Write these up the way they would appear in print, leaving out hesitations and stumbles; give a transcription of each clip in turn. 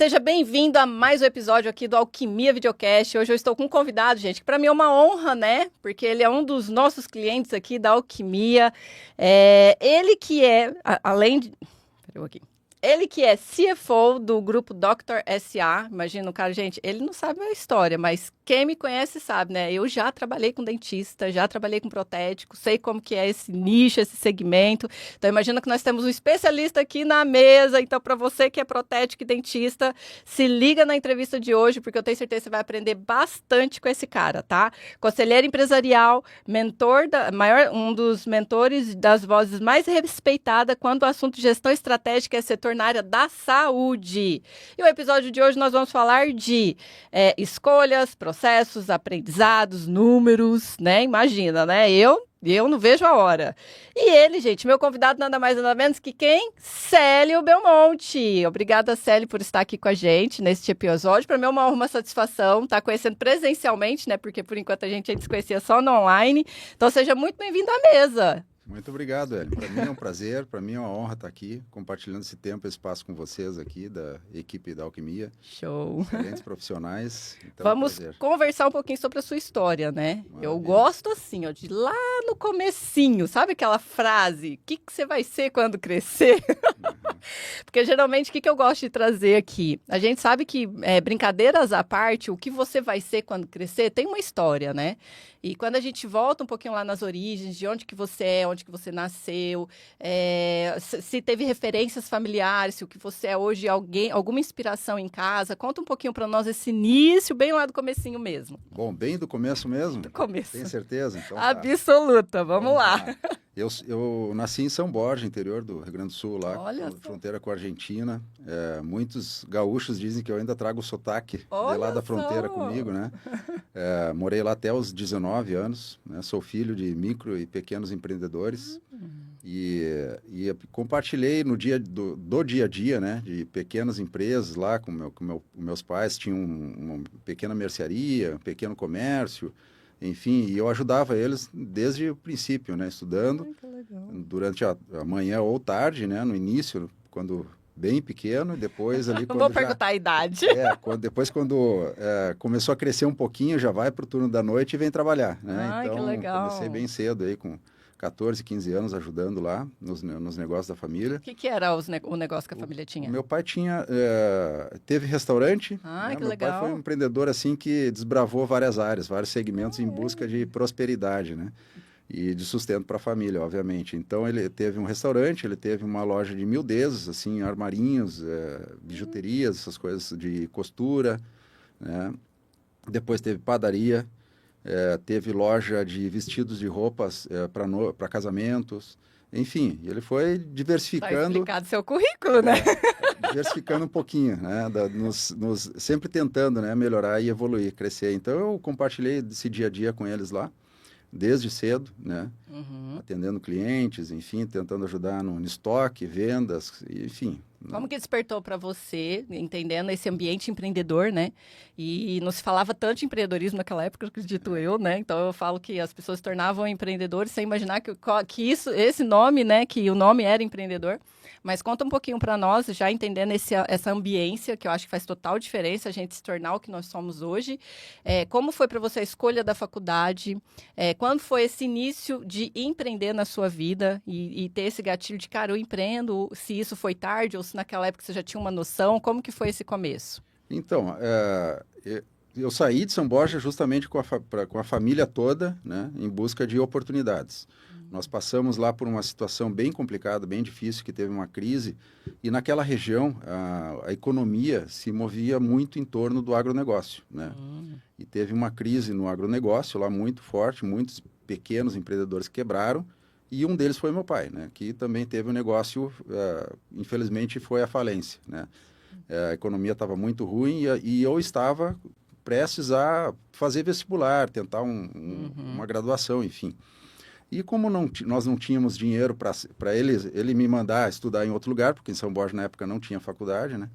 Seja bem-vindo a mais um episódio aqui do Alquimia Videocast. Hoje eu estou com um convidado, gente, que para mim é uma honra, né? Porque ele é um dos nossos clientes aqui da Alquimia. Ele que é, além de... Peraí, aqui. Ele que é CFO do grupo Dr. S.A. Imagina o cara, gente, ele não sabe a história, mas quem me conhece sabe, né? Eu já trabalhei com dentista, já trabalhei com protético, sei como que é esse nicho, esse segmento. Então, imagina que nós temos um especialista aqui na mesa. Então, para você que é protético e dentista, se liga na entrevista de hoje, porque eu tenho certeza que você vai aprender bastante com esse cara, tá? Conselheiro empresarial, mentor, um dos mentores das vozes mais respeitadas quando o assunto de gestão estratégica é setor na área da saúde. E o episódio de hoje nós vamos falar de escolhas, processos, aprendizados, números, né? Imagina, né? Eu não vejo a hora. E ele, gente, meu convidado nada mais nada menos que quem? Célio Belmonte. Obrigada, Célio, por estar aqui com a gente neste episódio. Para mim é uma satisfação estar conhecendo presencialmente, né? Porque por enquanto a gente se conhecia só no online. Então seja muito bem-vindo à mesa. Muito obrigado, Hélio. Para mim é um prazer, para mim é uma honra estar aqui, compartilhando esse tempo, esse espaço com vocês aqui, da equipe da Alquimia. Show! Excelentes profissionais. Então vamos conversar um pouquinho sobre a sua história, né? Maravilha. Eu gosto assim, ó, de lá no comecinho, sabe aquela frase? O que você vai ser quando crescer? Uhum. Porque geralmente, o que eu gosto de trazer aqui? A gente sabe que, brincadeiras à parte, o que você vai ser quando crescer tem uma história, né? E quando a gente volta um pouquinho lá nas origens, de onde que você é, onde que você nasceu, se teve referências familiares, se o que você é hoje, alguma inspiração em casa, conta um pouquinho para nós esse início, bem lá do comecinho mesmo. Bom, bem do começo mesmo? Do começo. Tem certeza? Então, absoluta, vamos lá. Eu nasci em São Borja, interior do Rio Grande do Sul, lá, fronteira com a Argentina. Muitos gaúchos dizem que eu ainda trago o sotaque de lá da fronteira comigo, né? Morei lá até os 19 anos, né? Sou filho de micro e pequenos empreendedores. E compartilhei no do dia a dia, né? De pequenas empresas lá, com meus pais tinham uma pequena mercearia, um pequeno comércio. Enfim, e eu ajudava eles desde o princípio, né? Estudando durante a manhã ou tarde, né? No início, quando bem pequeno, e depois ali... Não vou perguntar a idade. Depois quando começou a crescer um pouquinho, já vai para o turno da noite e vem trabalhar, né? Então, que legal. Comecei bem cedo aí, com 14, 15 anos, ajudando lá nos negócios da família. O que era o negócio que a família tinha? Meu pai teve restaurante. Que meu legal. Pai foi um empreendedor assim que desbravou várias áreas, vários segmentos em busca de prosperidade, né? E de sustento para a família, obviamente. Então, ele teve um restaurante, ele teve uma loja de miudezas, assim, armarinhos, bijuterias, essas coisas de costura, né? Depois teve padaria. Teve loja de vestidos de roupas para casamentos, enfim, ele foi diversificando. Está explicado seu currículo, né? Diversificando um pouquinho, né? Sempre tentando, né, melhorar e evoluir, crescer. Então eu compartilhei esse dia a dia com eles lá, desde cedo, né? Atendendo clientes, enfim, tentando ajudar no estoque, vendas, enfim. Como que despertou para você, entendendo esse ambiente empreendedor, né? E não se falava tanto de empreendedorismo naquela época, acredito eu, né? Então eu falo que as pessoas se tornavam empreendedores sem imaginar que esse nome, né? Que o nome era empreendedor. Mas conta um pouquinho para nós, já entendendo essa ambiência, que eu acho que faz total diferença a gente se tornar o que nós somos hoje. Como foi para você a escolha da faculdade? Quando foi esse início de empreender na sua vida e ter esse gatilho de, cara, eu empreendo, se isso foi tarde ou se naquela época você já tinha uma noção? Como que foi esse começo? Então, eu saí de São Borja justamente com a família toda, né, em busca de oportunidades. Nós passamos lá por uma situação bem complicada, bem difícil, que teve uma crise, e naquela região a economia se movia muito em torno do agronegócio, né? E teve uma crise no agronegócio lá muito forte, muitos pequenos empreendedores quebraram, e um deles foi meu pai, né, que também teve um negócio, infelizmente foi à falência, né? A economia estava muito ruim e eu estava prestes a fazer vestibular, tentar uma graduação, enfim. E como nós não tínhamos dinheiro para ele me mandar estudar em outro lugar, porque em São Borja na época não tinha faculdade, né?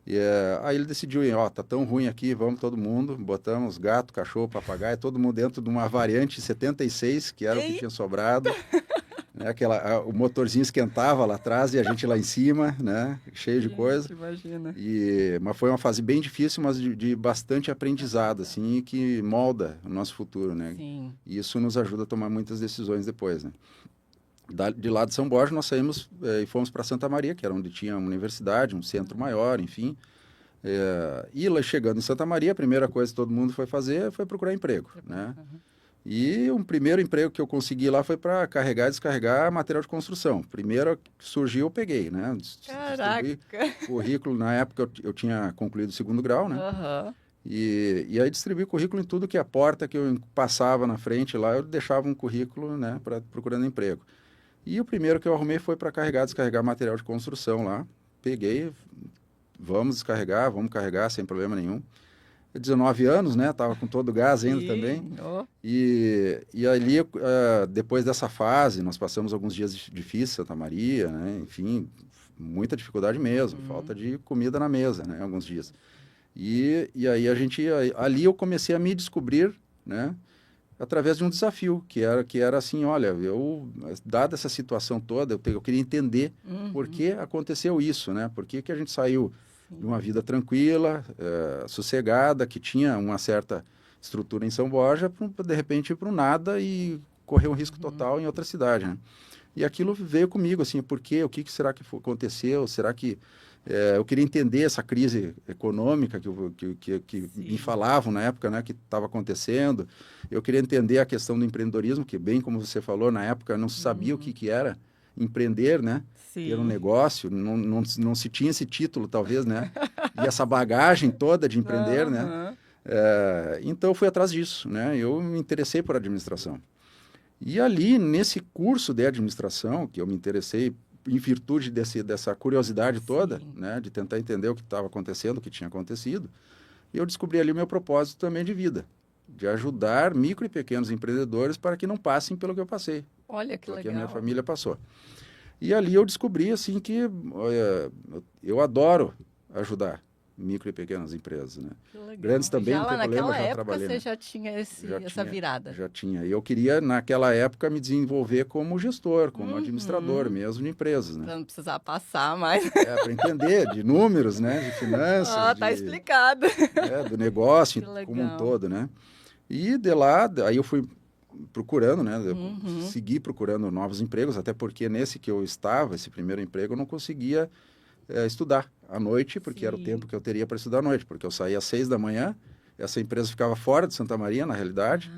E aí ele decidiu, tá tão ruim aqui, vamos todo mundo, botamos gato, cachorro, papagaio, todo mundo dentro de uma variante 76, que era o que tinha sobrado, O motorzinho esquentava lá atrás e a gente lá em cima, né? Cheio de coisa. Imagina. Mas foi uma fase bem difícil, mas de bastante aprendizado, assim, que molda o nosso futuro, né? Sim. E isso nos ajuda a tomar muitas decisões depois, né? De lá de São Borja, nós saímos e fomos para Santa Maria, que era onde tinha uma universidade, um centro maior, enfim. E lá chegando em Santa Maria, a primeira coisa que todo mundo foi fazer foi procurar emprego, né? E o primeiro emprego que eu consegui lá foi para carregar e descarregar material de construção. Primeiro que surgiu, eu peguei, né? Caraca! Currículo, na época eu tinha concluído o segundo grau, né? Aham. E aí distribuí currículo em tudo que a porta que eu passava na frente lá, eu deixava um currículo, né, procurando emprego. E o primeiro que eu arrumei foi para carregar e descarregar material de construção lá. Peguei, vamos descarregar, vamos carregar sem problema nenhum. 19 anos, né? Tava com todo o gás ainda Sim. também. Oh. E ali, depois dessa fase, nós passamos alguns dias difíceis em Santa Maria, né? Enfim, muita dificuldade mesmo, falta de comida na mesa, né? Alguns dias. E aí ali eu comecei a me descobrir, né? Através de um desafio, que era assim, olha, dada essa situação toda, eu queria entender por que aconteceu isso, né? Por que a gente saiu de uma vida tranquila, sossegada, que tinha uma certa estrutura em São Borja, de repente ir para o nada e correr um risco total em outra cidade, né? E aquilo veio comigo, assim, por quê? O que será que aconteceu? Será que... eu queria entender essa crise econômica que me falavam na época, né, que estava acontecendo. Eu queria entender a questão do empreendedorismo, que bem como você falou, na época não se sabia o que era empreender, né? Sim. Ter um negócio, não se tinha esse título, talvez, né? E essa bagagem toda de empreender, né? Então, eu fui atrás disso, né? Eu me interessei por administração. E ali, nesse curso de administração, que eu me interessei em virtude dessa curiosidade toda, né? De tentar entender o que estava acontecendo, o que tinha acontecido, eu descobri ali o meu propósito também de vida, de ajudar micro e pequenos empreendedores para que não passem pelo que eu passei. Olha que legal. Que a minha legal. família passou. E ali eu descobri, assim, que eu adoro ajudar micro e pequenas empresas, né? Que legal. Grandes também, já não lá tem problema, naquela já época trabalhei. você já tinha essa virada. Já tinha. E eu queria, naquela época, me desenvolver como gestor, como administrador mesmo de empresas, né? Para não precisar passar mais. Para entender de números, né? De finanças. Tá explicado. Do negócio Que como um legal. todo, né? E de lá, aí eu fui procurando, né? Segui procurando novos empregos, até porque nesse que eu estava, esse primeiro emprego, eu não conseguia estudar à noite, porque era o tempo que eu teria para estudar à noite, porque eu saía às 6 da manhã, essa empresa ficava fora de Santa Maria, na realidade,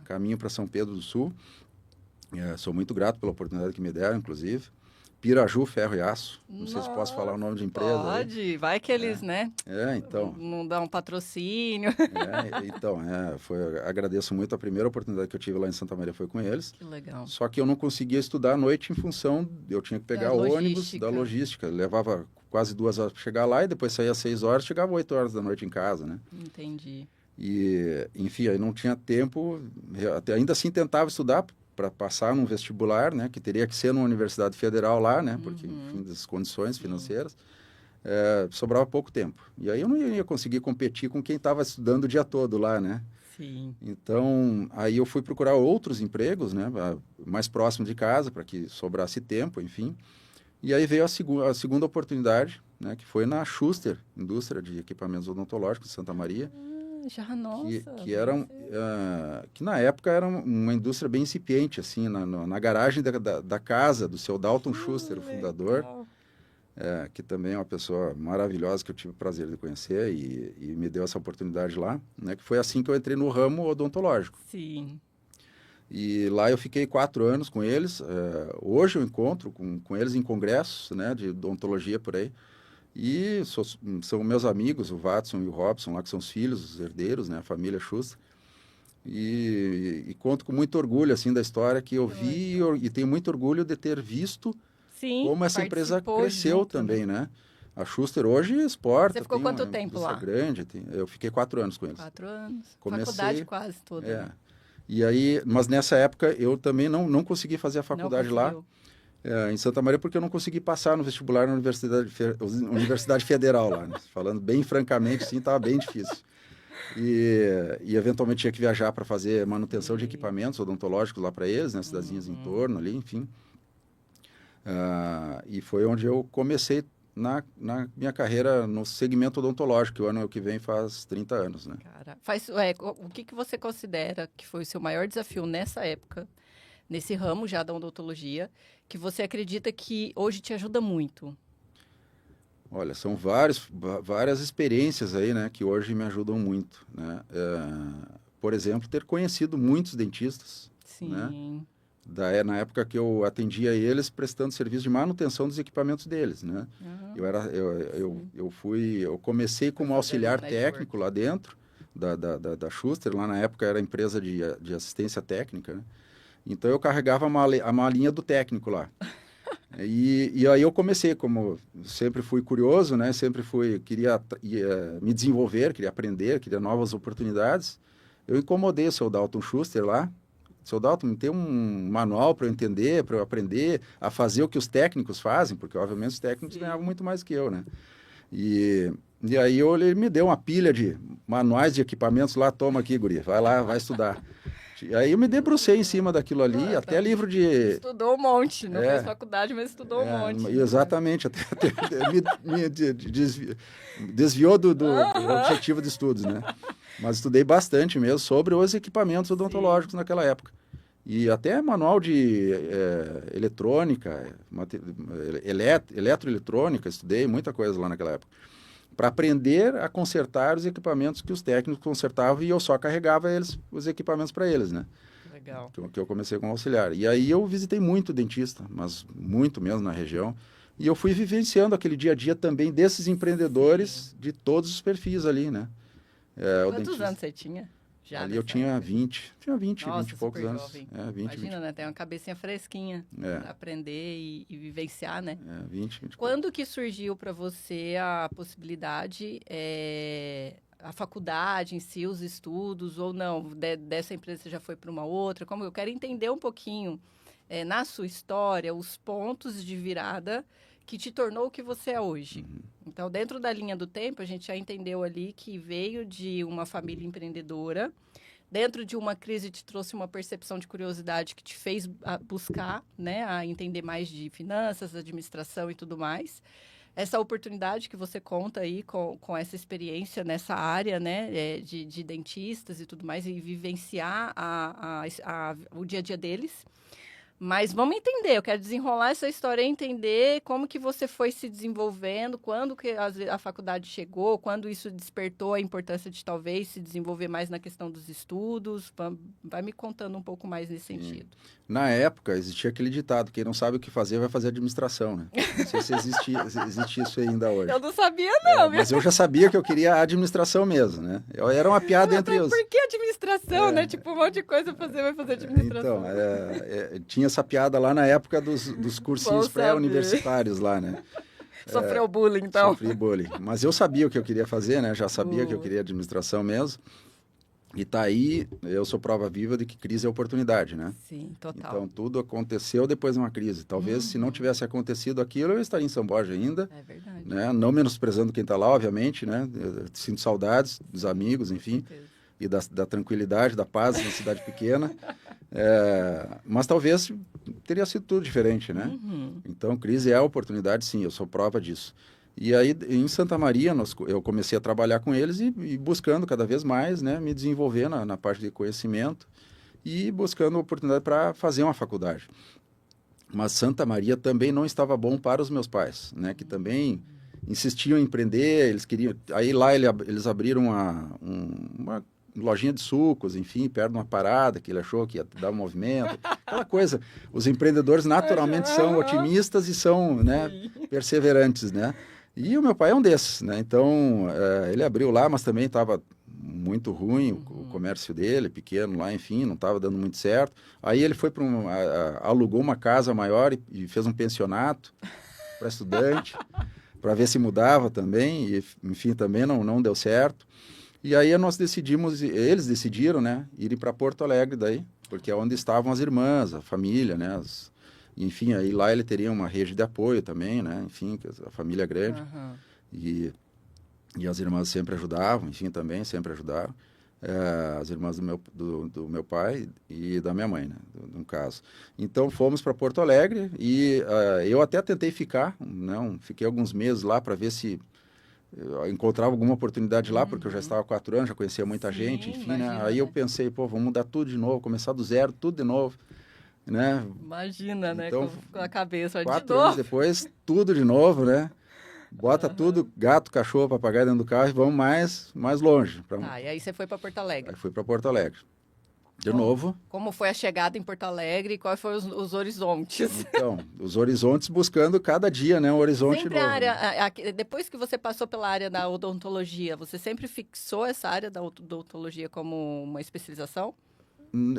caminho para São Pedro do Sul. Sou muito grato pela oportunidade que me deram, inclusive. Piraju Ferro e Aço. Não sei se posso falar o nome de empresa. Pode, aí. Vai que eles, né? Então. Não dá um patrocínio. Agradeço muito a primeira oportunidade que eu tive lá em Santa Maria foi com eles. Que legal. Só que eu não conseguia estudar à noite em função, eu tinha que pegar ônibus da logística. Levava quase 2 horas para chegar lá e depois saía às 6 horas, chegava 8 horas da noite em casa, né? Entendi. E, enfim, aí não tinha tempo, ainda assim tentava estudar para passar num vestibular, né, que teria que ser numa universidade federal lá, né, porque, enfim, das condições financeiras, sobrava pouco tempo. E aí eu não ia conseguir competir com quem estava estudando o dia todo lá, né? Sim. Então, aí eu fui procurar outros empregos, né, mais próximo de casa, para que sobrasse tempo, enfim. E aí veio a segunda oportunidade, né, que foi na Schuster, Indústria de Equipamentos Odontológicos de Santa Maria. Já, nossa. Que na época era uma indústria bem incipiente, assim, na garagem da casa do seu Dalton Schuster, o fundador, que também é uma pessoa maravilhosa que eu tive o prazer de conhecer e me deu essa oportunidade lá, né? Que foi assim que eu entrei no ramo odontológico. Sim. E lá eu fiquei 4 anos com eles. Hoje eu encontro com eles em congressos, né, de odontologia por aí. E são meus amigos, o Watson e o Robson, lá que são os filhos, os herdeiros, né, a família Schuster. E conto com muito orgulho, assim, da história que eu vi e tenho muito orgulho de ter visto como essa empresa cresceu também, né? A Schuster hoje exporta. Você ficou quanto tempo lá? Grande, eu fiquei 4 anos com eles. 4 anos. Comecei, faculdade quase toda. Né? E aí, mas nessa época eu também não consegui fazer a faculdade lá. Em Santa Maria, porque eu não consegui passar no vestibular na Universidade Federal lá, né? Falando bem francamente, sim, estava bem difícil. E eventualmente tinha que viajar para fazer manutenção de equipamentos odontológicos lá para eles, né? Cidadezinhas em torno ali, enfim. E foi onde eu comecei na minha carreira no segmento odontológico, que o ano que vem faz 30 anos, né? Cara, o que que você considera que foi o seu maior desafio nessa época, nesse ramo já da odontologia, que você acredita que hoje te ajuda muito? Olha, são várias experiências aí, né, que hoje me ajudam muito, né? Por exemplo, ter conhecido muitos dentistas, né? Sim. Na época que eu atendia eles prestando serviço de manutenção dos equipamentos deles, né? Aham. Eu comecei como Fazendo auxiliar network. técnico lá dentro da Schuster, lá na época era empresa de assistência técnica, né? Então eu carregava a malinha do técnico lá. E aí eu comecei, como sempre fui curioso, né? Queria me desenvolver, queria aprender, queria novas oportunidades. Eu incomodei o seu Dalton Schuster lá. Seu Dalton, me tem um manual para eu entender, para eu aprender a fazer o que os técnicos fazem, porque obviamente os técnicos ganhavam muito mais que eu, né? E aí ele me deu uma pilha de manuais de equipamentos lá, toma aqui, guri, vai lá, vai estudar. E aí eu me debrucei em cima daquilo ali, até livro de... Estudou um monte, não fez faculdade, mas estudou um monte. Exatamente, me desviou do objetivo de estudos, né? Mas estudei bastante mesmo sobre os equipamentos odontológicos naquela época. E até manual de eletrônica, eletroeletrônica, estudei muita coisa lá naquela época. Para aprender a consertar os equipamentos que os técnicos consertavam e eu só carregava os equipamentos para eles, né? Legal. Que eu comecei como auxiliar. E aí eu visitei muito dentista, mas muito mesmo na região. E eu fui vivenciando aquele dia a dia também desses empreendedores de todos os perfis ali, né? Quantos anos você tinha? Já Ali eu tinha 20. Tinha 20 Nossa, 20 e poucos super anos. jovem. 20, Imagina, né? Tem uma cabecinha fresquinha pra aprender e vivenciar, né? 20. Quando que surgiu para você a possibilidade, a faculdade em si, os estudos, ou não? Dessa empresa você já foi para uma outra? Como eu quero entender um pouquinho, na sua história, os pontos de virada que te tornou o que você é hoje. Então, dentro da linha do tempo, a gente já entendeu ali que veio de uma família empreendedora, dentro de uma crise te trouxe uma percepção de curiosidade que te fez buscar, né, a entender mais de finanças, administração e tudo mais. Essa oportunidade que você conta aí com essa experiência nessa área, né, de dentistas e tudo mais, e vivenciar o dia a dia deles. Mas vamos entender, eu quero desenrolar essa história e entender como que você foi se desenvolvendo, quando que a faculdade chegou, quando isso despertou a importância de talvez se desenvolver mais na questão dos estudos. Vai me contando um pouco mais nesse sentido. Na época, existia aquele ditado, quem não sabe o que fazer, vai fazer administração, né? Não sei se existe isso ainda hoje. Eu não sabia, não. Mas eu já sabia que eu queria a administração mesmo, né? Era uma piada entre os... Por que administração, né? Tipo, um monte de coisa vai fazer administração. Então, tinha essa piada lá na época dos cursinhos pré-universitários lá, né? Sofreu bullying, então. Sofri bullying. Mas eu sabia o que eu queria fazer, né? Já sabia que eu queria administração mesmo. E tá aí, eu sou prova viva de que crise é oportunidade, né? Sim, total. Então, tudo aconteceu depois de uma crise. Talvez, se não tivesse acontecido aquilo, eu estaria em São Borja ainda. É verdade. Né? Não menosprezando quem está lá, obviamente, né? Eu sinto saudades dos amigos, enfim. E da tranquilidade, da paz na cidade pequena. Mas talvez teria sido tudo diferente, né? Então, crise é oportunidade, sim, eu sou prova disso. E aí, em Santa Maria, eu comecei a trabalhar com eles e buscando cada vez mais, né, me desenvolver na parte de conhecimento e buscando oportunidade para fazer uma faculdade. Mas Santa Maria também não estava bom para os meus pais, né, que também insistiam em empreender, eles queriam... Aí lá eles abriram uma lojinha de sucos, enfim, perto de uma parada que ele achou que ia dar um movimento, aquela coisa. Os empreendedores naturalmente são otimistas e são, né, perseverantes, né? E o meu pai é um desses, né? Então, ele abriu lá, mas também estava muito ruim o comércio dele, pequeno lá, enfim, não estava dando muito certo. Aí ele foi para alugou uma casa maior e fez um pensionato para estudante, para ver se mudava também, e enfim, também não deu certo. E aí eles decidiram, né, irem para Porto Alegre daí, porque é onde estavam as irmãs, a família, né, enfim, aí lá ele teria uma rede de apoio também, né, enfim, a família é grande, e as irmãs sempre ajudavam, enfim, também sempre ajudaram. as irmãs do meu pai e da minha mãe, né, no caso. Então fomos para Porto Alegre e eu até tentei ficar, não, fiquei alguns meses lá para ver se eu encontrava alguma oportunidade lá, porque eu já estava há 4 anos, já conhecia muita gente, enfim, imagina, né? Aí eu né? pensei, pô, vamos mudar tudo de novo, começar do zero, tudo de novo, né? Imagina, né? Então, Com a cabeça de 4 anos novo. depois, tudo de novo, né? Bota tudo, gato, cachorro, papagaio dentro do carro e vamos mais longe. Tá, e aí você foi para Porto Alegre. Aí fui para Porto Alegre. De Como, novo, como foi a chegada em Porto Alegre e quais foram os horizontes? então, os horizontes buscando cada dia, né? Um horizonte Sempre a novo. área, Né? depois que você passou pela área da odontologia, você sempre fixou essa área da odontologia como uma especialização?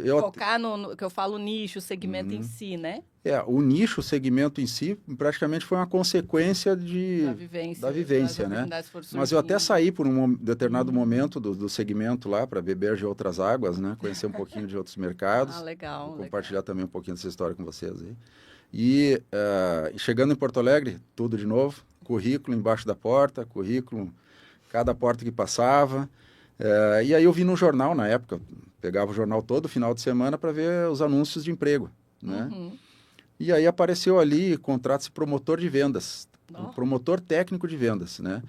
Eu, Focar no que eu falo nicho, o segmento em si, né? o nicho, o segmento em si, praticamente foi uma consequência da vivência, as né? oportunidades foram Mas eu até surgindo. saí por um determinado momento do segmento lá para beber de outras águas, né? Conhecer um pouquinho de outros mercados. Ah, legal, Vou legal. compartilhar também um pouquinho dessa história com vocês aí. E chegando em Porto Alegre, tudo de novo, currículo embaixo da porta, currículo cada porta que passava. E aí eu vi no jornal na época, pegava o jornal todo final de semana para ver os anúncios de emprego, né? Uhum. E aí apareceu ali, contrato-se promotor de vendas, Ó. promotor técnico de vendas, né?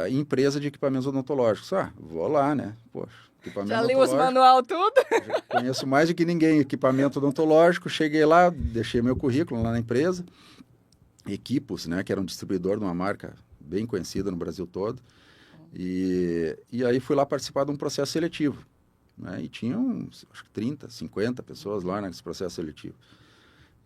Empresa de equipamentos odontológicos. Ah, vou lá, né? Poxa, equipamento Já li os odontológico, manual tudo? já conheço mais do que ninguém equipamento odontológico. Cheguei lá, deixei meu currículo lá na empresa, Equipos, né? Que era um distribuidor de uma marca bem conhecida no Brasil todo. E aí fui lá participar de um processo seletivo, né? E tinha acho que 30, 50 pessoas lá nesse processo seletivo.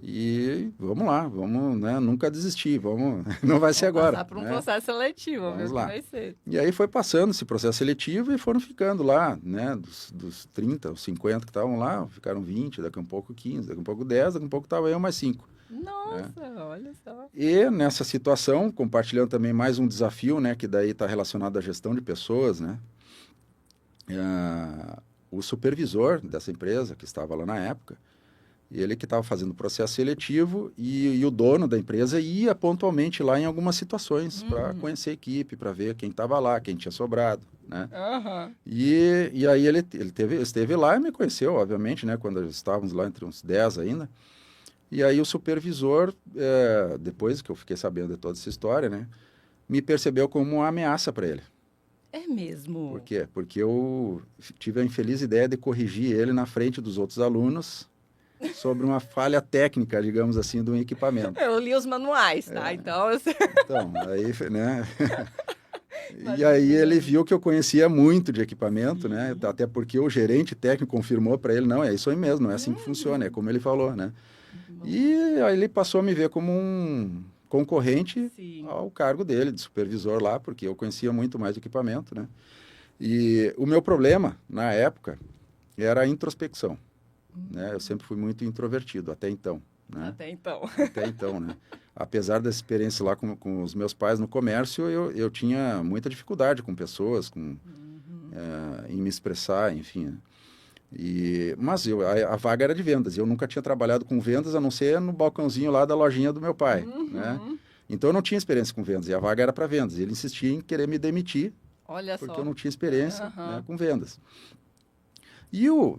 E vamos lá, vamos, né? Nunca desistir, vamos, não vai ser agora. Passar por um né? processo seletivo, Vamos ver o que lá. vai ser. E aí foi passando esse processo seletivo e foram ficando lá, né? Dos 30, os 50 que estavam lá, ficaram 20, daqui a um pouco 15, daqui a um pouco 10, daqui a um pouco estava eu mais 5. Nossa, olha só. E nessa situação, compartilhando também mais um desafio, né? Que daí está relacionado à gestão de pessoas, né? O supervisor dessa empresa, que estava lá na época, ele que estava fazendo o processo seletivo e o dono da empresa ia pontualmente lá em algumas situações para conhecer a equipe, para ver quem estava lá, quem tinha sobrado, né? Aham. E aí ele esteve lá e me conheceu, obviamente, né? Quando estávamos lá entre uns 10 ainda. E aí o supervisor, depois que eu fiquei sabendo de toda essa história, né? Me percebeu como uma ameaça para ele. É mesmo. Por quê? Porque eu tive a infeliz ideia de corrigir ele na frente dos outros alunos sobre uma falha técnica, digamos assim, de um equipamento. Eu li os manuais, tá? Então, eu sei. Então, aí, né? E aí ele viu que eu conhecia muito de equipamento, né? Até porque o gerente técnico confirmou para ele, não, é isso aí mesmo, não é assim que funciona, é como ele falou, né? E aí ele passou a me ver como um concorrente Sim. ao cargo dele, de supervisor lá, porque eu conhecia muito mais de equipamento, né? E o meu problema, na época, era a introspecção, né? Eu sempre fui muito introvertido, até então, né? Até então. Até então, né? Apesar dessa experiência lá com os meus pais no comércio, eu tinha muita dificuldade com pessoas, em me expressar, enfim, né? Mas a vaga era de vendas, eu nunca tinha trabalhado com vendas, a não ser no balcãozinho lá da lojinha do meu pai, né? Então eu não tinha experiência com vendas, e a vaga era para vendas. Ele insistia em querer me demitir, Olha porque só. eu não tinha experiência, né, com vendas. E o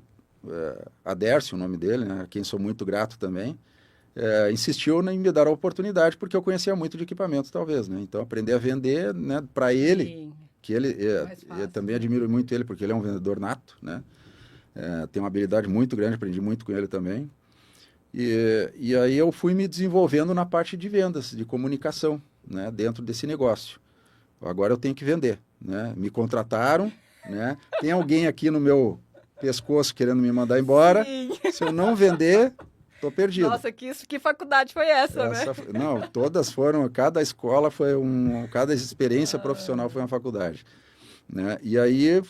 Adércio, o nome dele, né, a quem sou muito grato também, insistiu em me dar a oportunidade, porque eu conhecia muito de equipamentos, talvez, né? Então aprender a vender, né, para ele, Sim. que ele, Mais fácil, eu também admiro muito ele, porque ele é um vendedor nato, né? Tem uma habilidade muito grande, aprendi muito com ele também. E aí eu fui me desenvolvendo na parte de vendas, de comunicação, né, dentro desse negócio. Agora eu tenho que vender, né? Me contrataram, né? Tem alguém aqui no meu pescoço querendo me mandar embora. Sim. Se eu não vender, estou perdido. Nossa, que faculdade foi essa, né? Não, todas foram, cada escola foi cada experiência profissional foi uma faculdade, né? E aí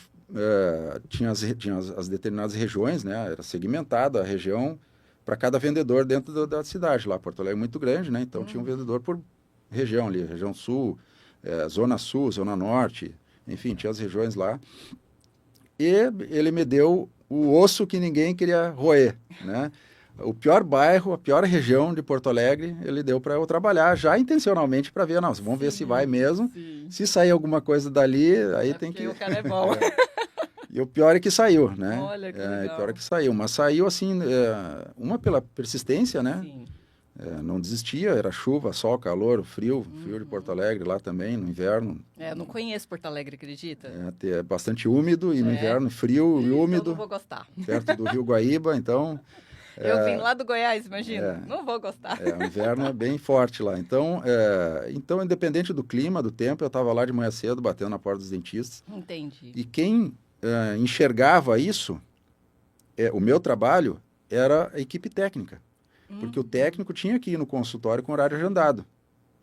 tinha as determinadas regiões, né? Era segmentada a região para cada vendedor dentro da cidade lá. Porto Alegre é muito grande, né? Então tinha um vendedor por região ali, região sul, zona sul, zona norte, enfim, tinha as regiões lá. E ele me deu o osso que ninguém queria roer, né? O pior bairro, a pior região de Porto Alegre, ele deu para eu trabalhar já intencionalmente para ver, não, vamos ver se vai mesmo. Sim. Se sair alguma coisa dali, aí tem que... O cara é bom. E o pior é que saiu, né? Olha que O legal. pior é que saiu, mas saiu assim, uma pela persistência, né? Sim. Não desistia, era chuva, sol, calor, frio de Porto Alegre lá também, no inverno. Eu não conheço Porto Alegre, acredita? É bastante úmido e no inverno frio e Então úmido, não vou gostar. perto do Rio Guaíba, então Eu vim lá do Goiás, imagina. Não vou gostar. o inverno é bem forte lá. Então, independente do clima, do tempo, eu estava lá de manhã cedo, batendo na porta dos dentistas. Entendi. E quem enxergava isso, o meu trabalho era a equipe técnica. Porque o técnico tinha que ir no consultório com horário agendado,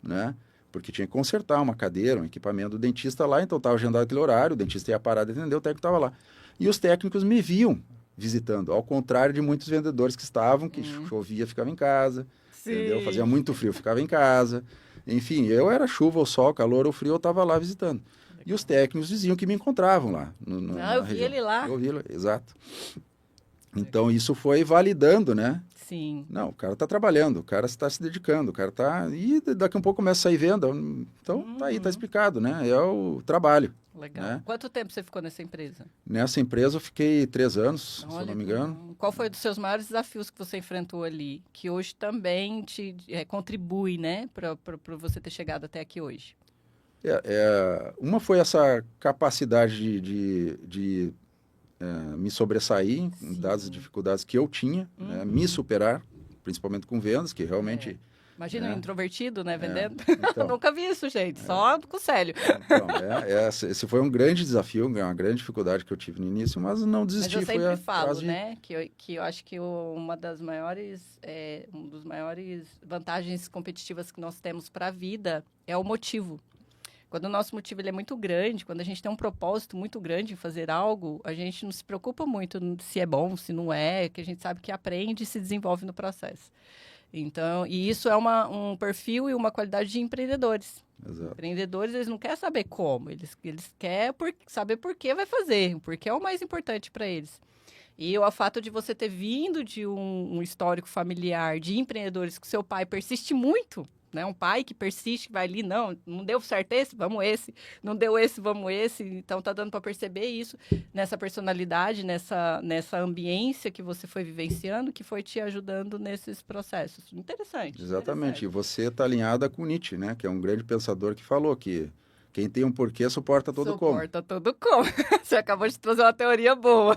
né? Porque tinha que consertar uma cadeira, um equipamento do dentista lá, então estava agendado aquele horário, o dentista ia parar de atender, o técnico estava lá. E os técnicos me viam visitando, ao contrário de muitos vendedores que estavam, que chovia, ficava em casa, entendeu? Fazia muito frio, ficava em casa. Enfim, eu era chuva ou sol, calor ou frio, eu estava lá visitando. E os técnicos diziam que me encontravam lá. Eu vi ele lá. Eu vi ele, exato. Então, isso foi validando, né? Sim. Não, o cara está trabalhando, o cara está se dedicando, o cara está... E daqui a um pouco começa a sair venda. Então, tá aí, está explicado, né? É o trabalho. Legal. Né? Quanto tempo você ficou nessa empresa? Nessa empresa eu fiquei 3 anos, se eu não me engano. Qual foi um dos seus maiores desafios que você enfrentou ali, que hoje também te contribui, né, para você ter chegado até aqui hoje? Uma foi essa capacidade de me sobressair, dadas as dificuldades que eu tinha, né, me superar, principalmente com vendas, que realmente... Imagina um introvertido, né, vendendo. Então, Nunca vi isso, gente, só com o Célio. Então, esse foi um grande desafio, uma grande dificuldade que eu tive no início, mas não desisti. Mas eu sempre falo, né, que eu acho que uma das maiores, dos maiores vantagens competitivas que nós temos para a vida é o motivo. Quando o nosso motivo ele é muito grande, quando a gente tem um propósito muito grande em fazer algo, a gente não se preocupa muito se é bom, se não é, que a gente sabe que aprende e se desenvolve no processo. Então, e isso é um perfil e uma qualidade de empreendedores. Exato. Empreendedores, eles não querem saber como, eles querem saber por que vai fazer, porque é o mais importante para eles. E o fato de você ter vindo de um histórico familiar de empreendedores que seu pai persiste muito, né? Um pai que persiste, que vai ali, não deu certo esse, vamos esse, não deu esse, vamos esse. Então, tá dando para perceber isso nessa personalidade, nessa ambiência que você foi vivenciando, que foi te ajudando nesses processos. Interessante. Exatamente. E você está alinhada com Nietzsche, né? Que é um grande pensador que falou que quem tem um porquê suporta todo como. Suporta todo como. Você acabou de trazer uma teoria boa.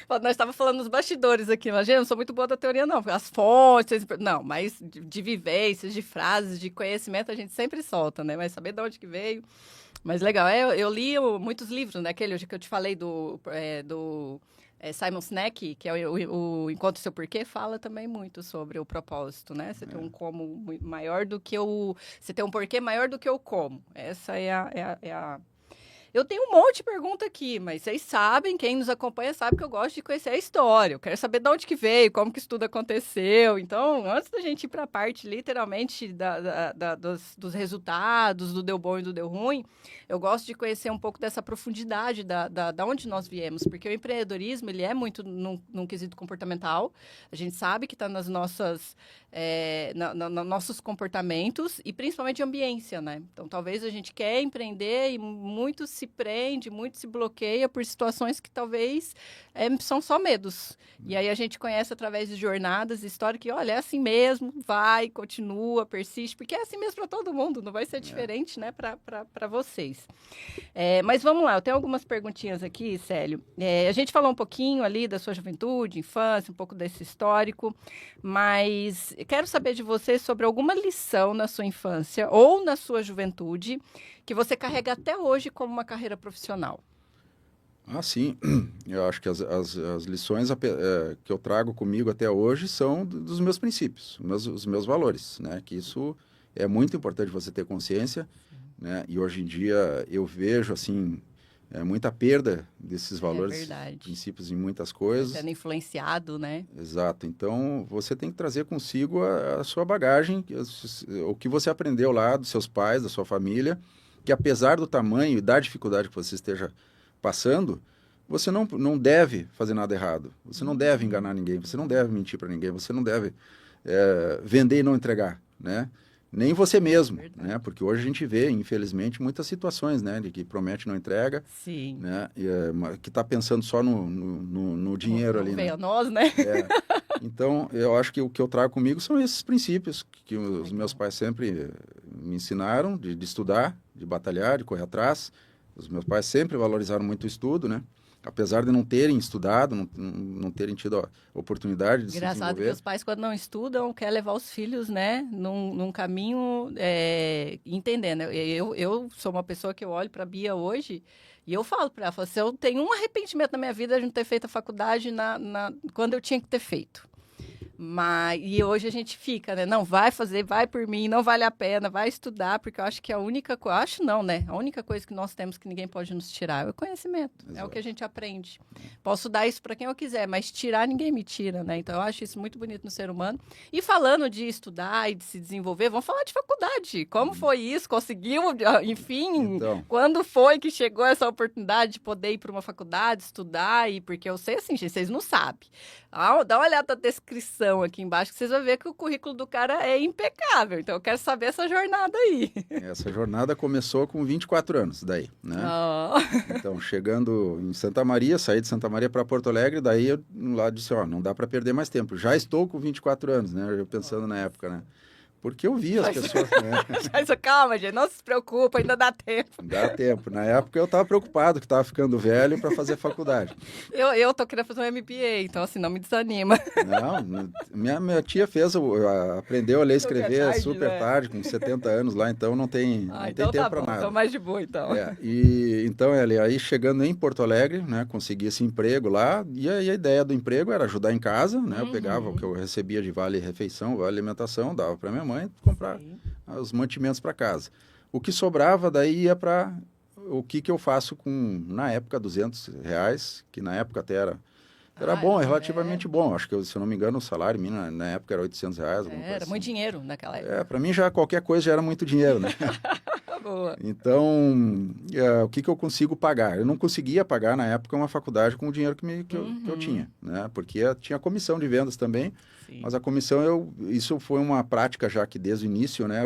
Nós estávamos falando nos bastidores aqui, imagina, não sou muito boa da teoria, não. As fontes, não, mas de vivências, de frases, de conhecimento, a gente sempre solta, né? Mas saber de onde que veio. Mas legal, eu li muitos livros, né? Aquele que eu te falei do Simon Sinek, que é o Encontre Seu Porquê, fala também muito sobre o propósito, né? Você tem um como maior do que você tem um porquê maior do que o como. Essa é a... Eu tenho um monte de pergunta aqui, mas vocês sabem, quem nos acompanha sabe que eu gosto de conhecer a história. Eu quero saber de onde que veio, como que isso tudo aconteceu. Então, antes da gente ir para a parte, literalmente, dos resultados, do deu bom e do deu ruim, eu gosto de conhecer um pouco dessa profundidade da onde nós viemos. Porque o empreendedorismo, ele é muito num quesito comportamental. A gente sabe que está nas nossas... nossos comportamentos e principalmente ambiência, né? Então, talvez a gente quer empreender e muito se prende, muito se bloqueia por situações que talvez são só medos. E aí a gente conhece através de jornadas, história que, olha, é assim mesmo, vai, continua, persiste, porque é assim mesmo para todo mundo, não vai ser diferente, né, para vocês. Mas vamos lá, eu tenho algumas perguntinhas aqui, Célio. A gente falou um pouquinho ali da sua juventude, infância, um pouco desse histórico, mas quero saber de você sobre alguma lição na sua infância ou na sua juventude que você carrega até hoje como uma carreira profissional. Sim. Eu acho que as lições que eu trago comigo até hoje são dos meus princípios, os meus valores, né? Que isso é muito importante você ter consciência, né? E hoje em dia eu vejo, assim, muita perda desses valores, princípios em muitas coisas. Sendo influenciado, né? Exato. Então, você tem que trazer consigo a sua bagagem, o que você aprendeu lá dos seus pais, da sua família, que apesar do tamanho e da dificuldade que você esteja passando, você não deve fazer nada errado. Você não deve enganar ninguém, você não deve mentir para ninguém, você não deve vender e não entregar, né? nem você mesmo, Verdade. né? Porque hoje a gente vê, infelizmente, muitas situações, né? De que promete e não entrega, Sim. né? Que está pensando só no dinheiro ali, Não né? veio a nós, né? Então, eu acho que o que eu trago comigo são esses princípios que os Legal. meus pais sempre me ensinaram de estudar, de batalhar, de correr atrás. Os meus pais sempre valorizaram muito o estudo, né? Apesar de não terem estudado, não terem tido a oportunidade de se Engraçado que desenvolver. os pais, quando não estudam, querem levar os filhos, né, num caminho entendendo. Eu sou uma pessoa que eu olho para a Bia hoje e eu falo para ela, falo assim, eu tenho um arrependimento na minha vida de não ter feito a faculdade quando eu tinha que ter feito. E hoje a gente fica, né? Não, vai fazer, vai por mim, não vale a pena, vai estudar, porque eu acho que a única coisa, acho não, né? A única coisa que nós temos que ninguém pode nos tirar é o conhecimento, é o Exato. que a gente aprende. Posso dar isso para quem eu quiser, mas tirar ninguém me tira, né? Então eu acho isso muito bonito no ser humano. E falando de estudar e de se desenvolver, vamos falar de faculdade. Como foi isso? Conseguiu, enfim, Então, quando foi que chegou essa oportunidade de poder ir para uma faculdade, estudar? E porque eu sei assim, gente, vocês não sabem. Dá uma olhada na descrição aqui embaixo que vocês vão ver que o currículo do cara é impecável. Então eu quero saber essa jornada aí. essa jornada começou com 24 anos, daí, né? Oh. Então, chegando em Santa Maria, saí de Santa Maria para Porto Alegre, daí eu lá disse, ó, não dá para perder mais tempo. Já estou com 24 anos, né? Eu pensando na época, né? Porque eu vi as pessoas, né? Mas calma, gente, não se preocupa, ainda dá tempo. Dá tempo. Na época eu estava preocupado que estava ficando velho para fazer faculdade. Eu tô querendo fazer um MBA, então assim, não me desanima. Não, minha tia aprendeu a ler e escrever tarde, super né? tarde, com 70 anos lá, então não tem Então tempo tá para bom, nada. então mais de boa, então. E então, aí chegando em Porto Alegre, né, consegui esse emprego lá, e aí a ideia do emprego era ajudar em casa, né, eu pegava o que eu recebia de vale-refeição, vale-alimentação, dava para minha mãe comprar Sim. os mantimentos para casa. O que sobrava daí ia para o que eu faço com, na época, R$ 200, que na época até era bom, relativamente bom. Acho que, se eu não me engano, o salário mínimo na época era R$ 800, alguma coisa Era assim. muito dinheiro naquela época. Para mim já qualquer coisa já era muito dinheiro, né? Boa. Então, o que eu consigo pagar? Eu não conseguia pagar na época uma faculdade com o dinheiro que eu tinha, né? Porque tinha comissão de vendas também, Sim. mas a comissão, isso foi uma prática já que desde o início, né?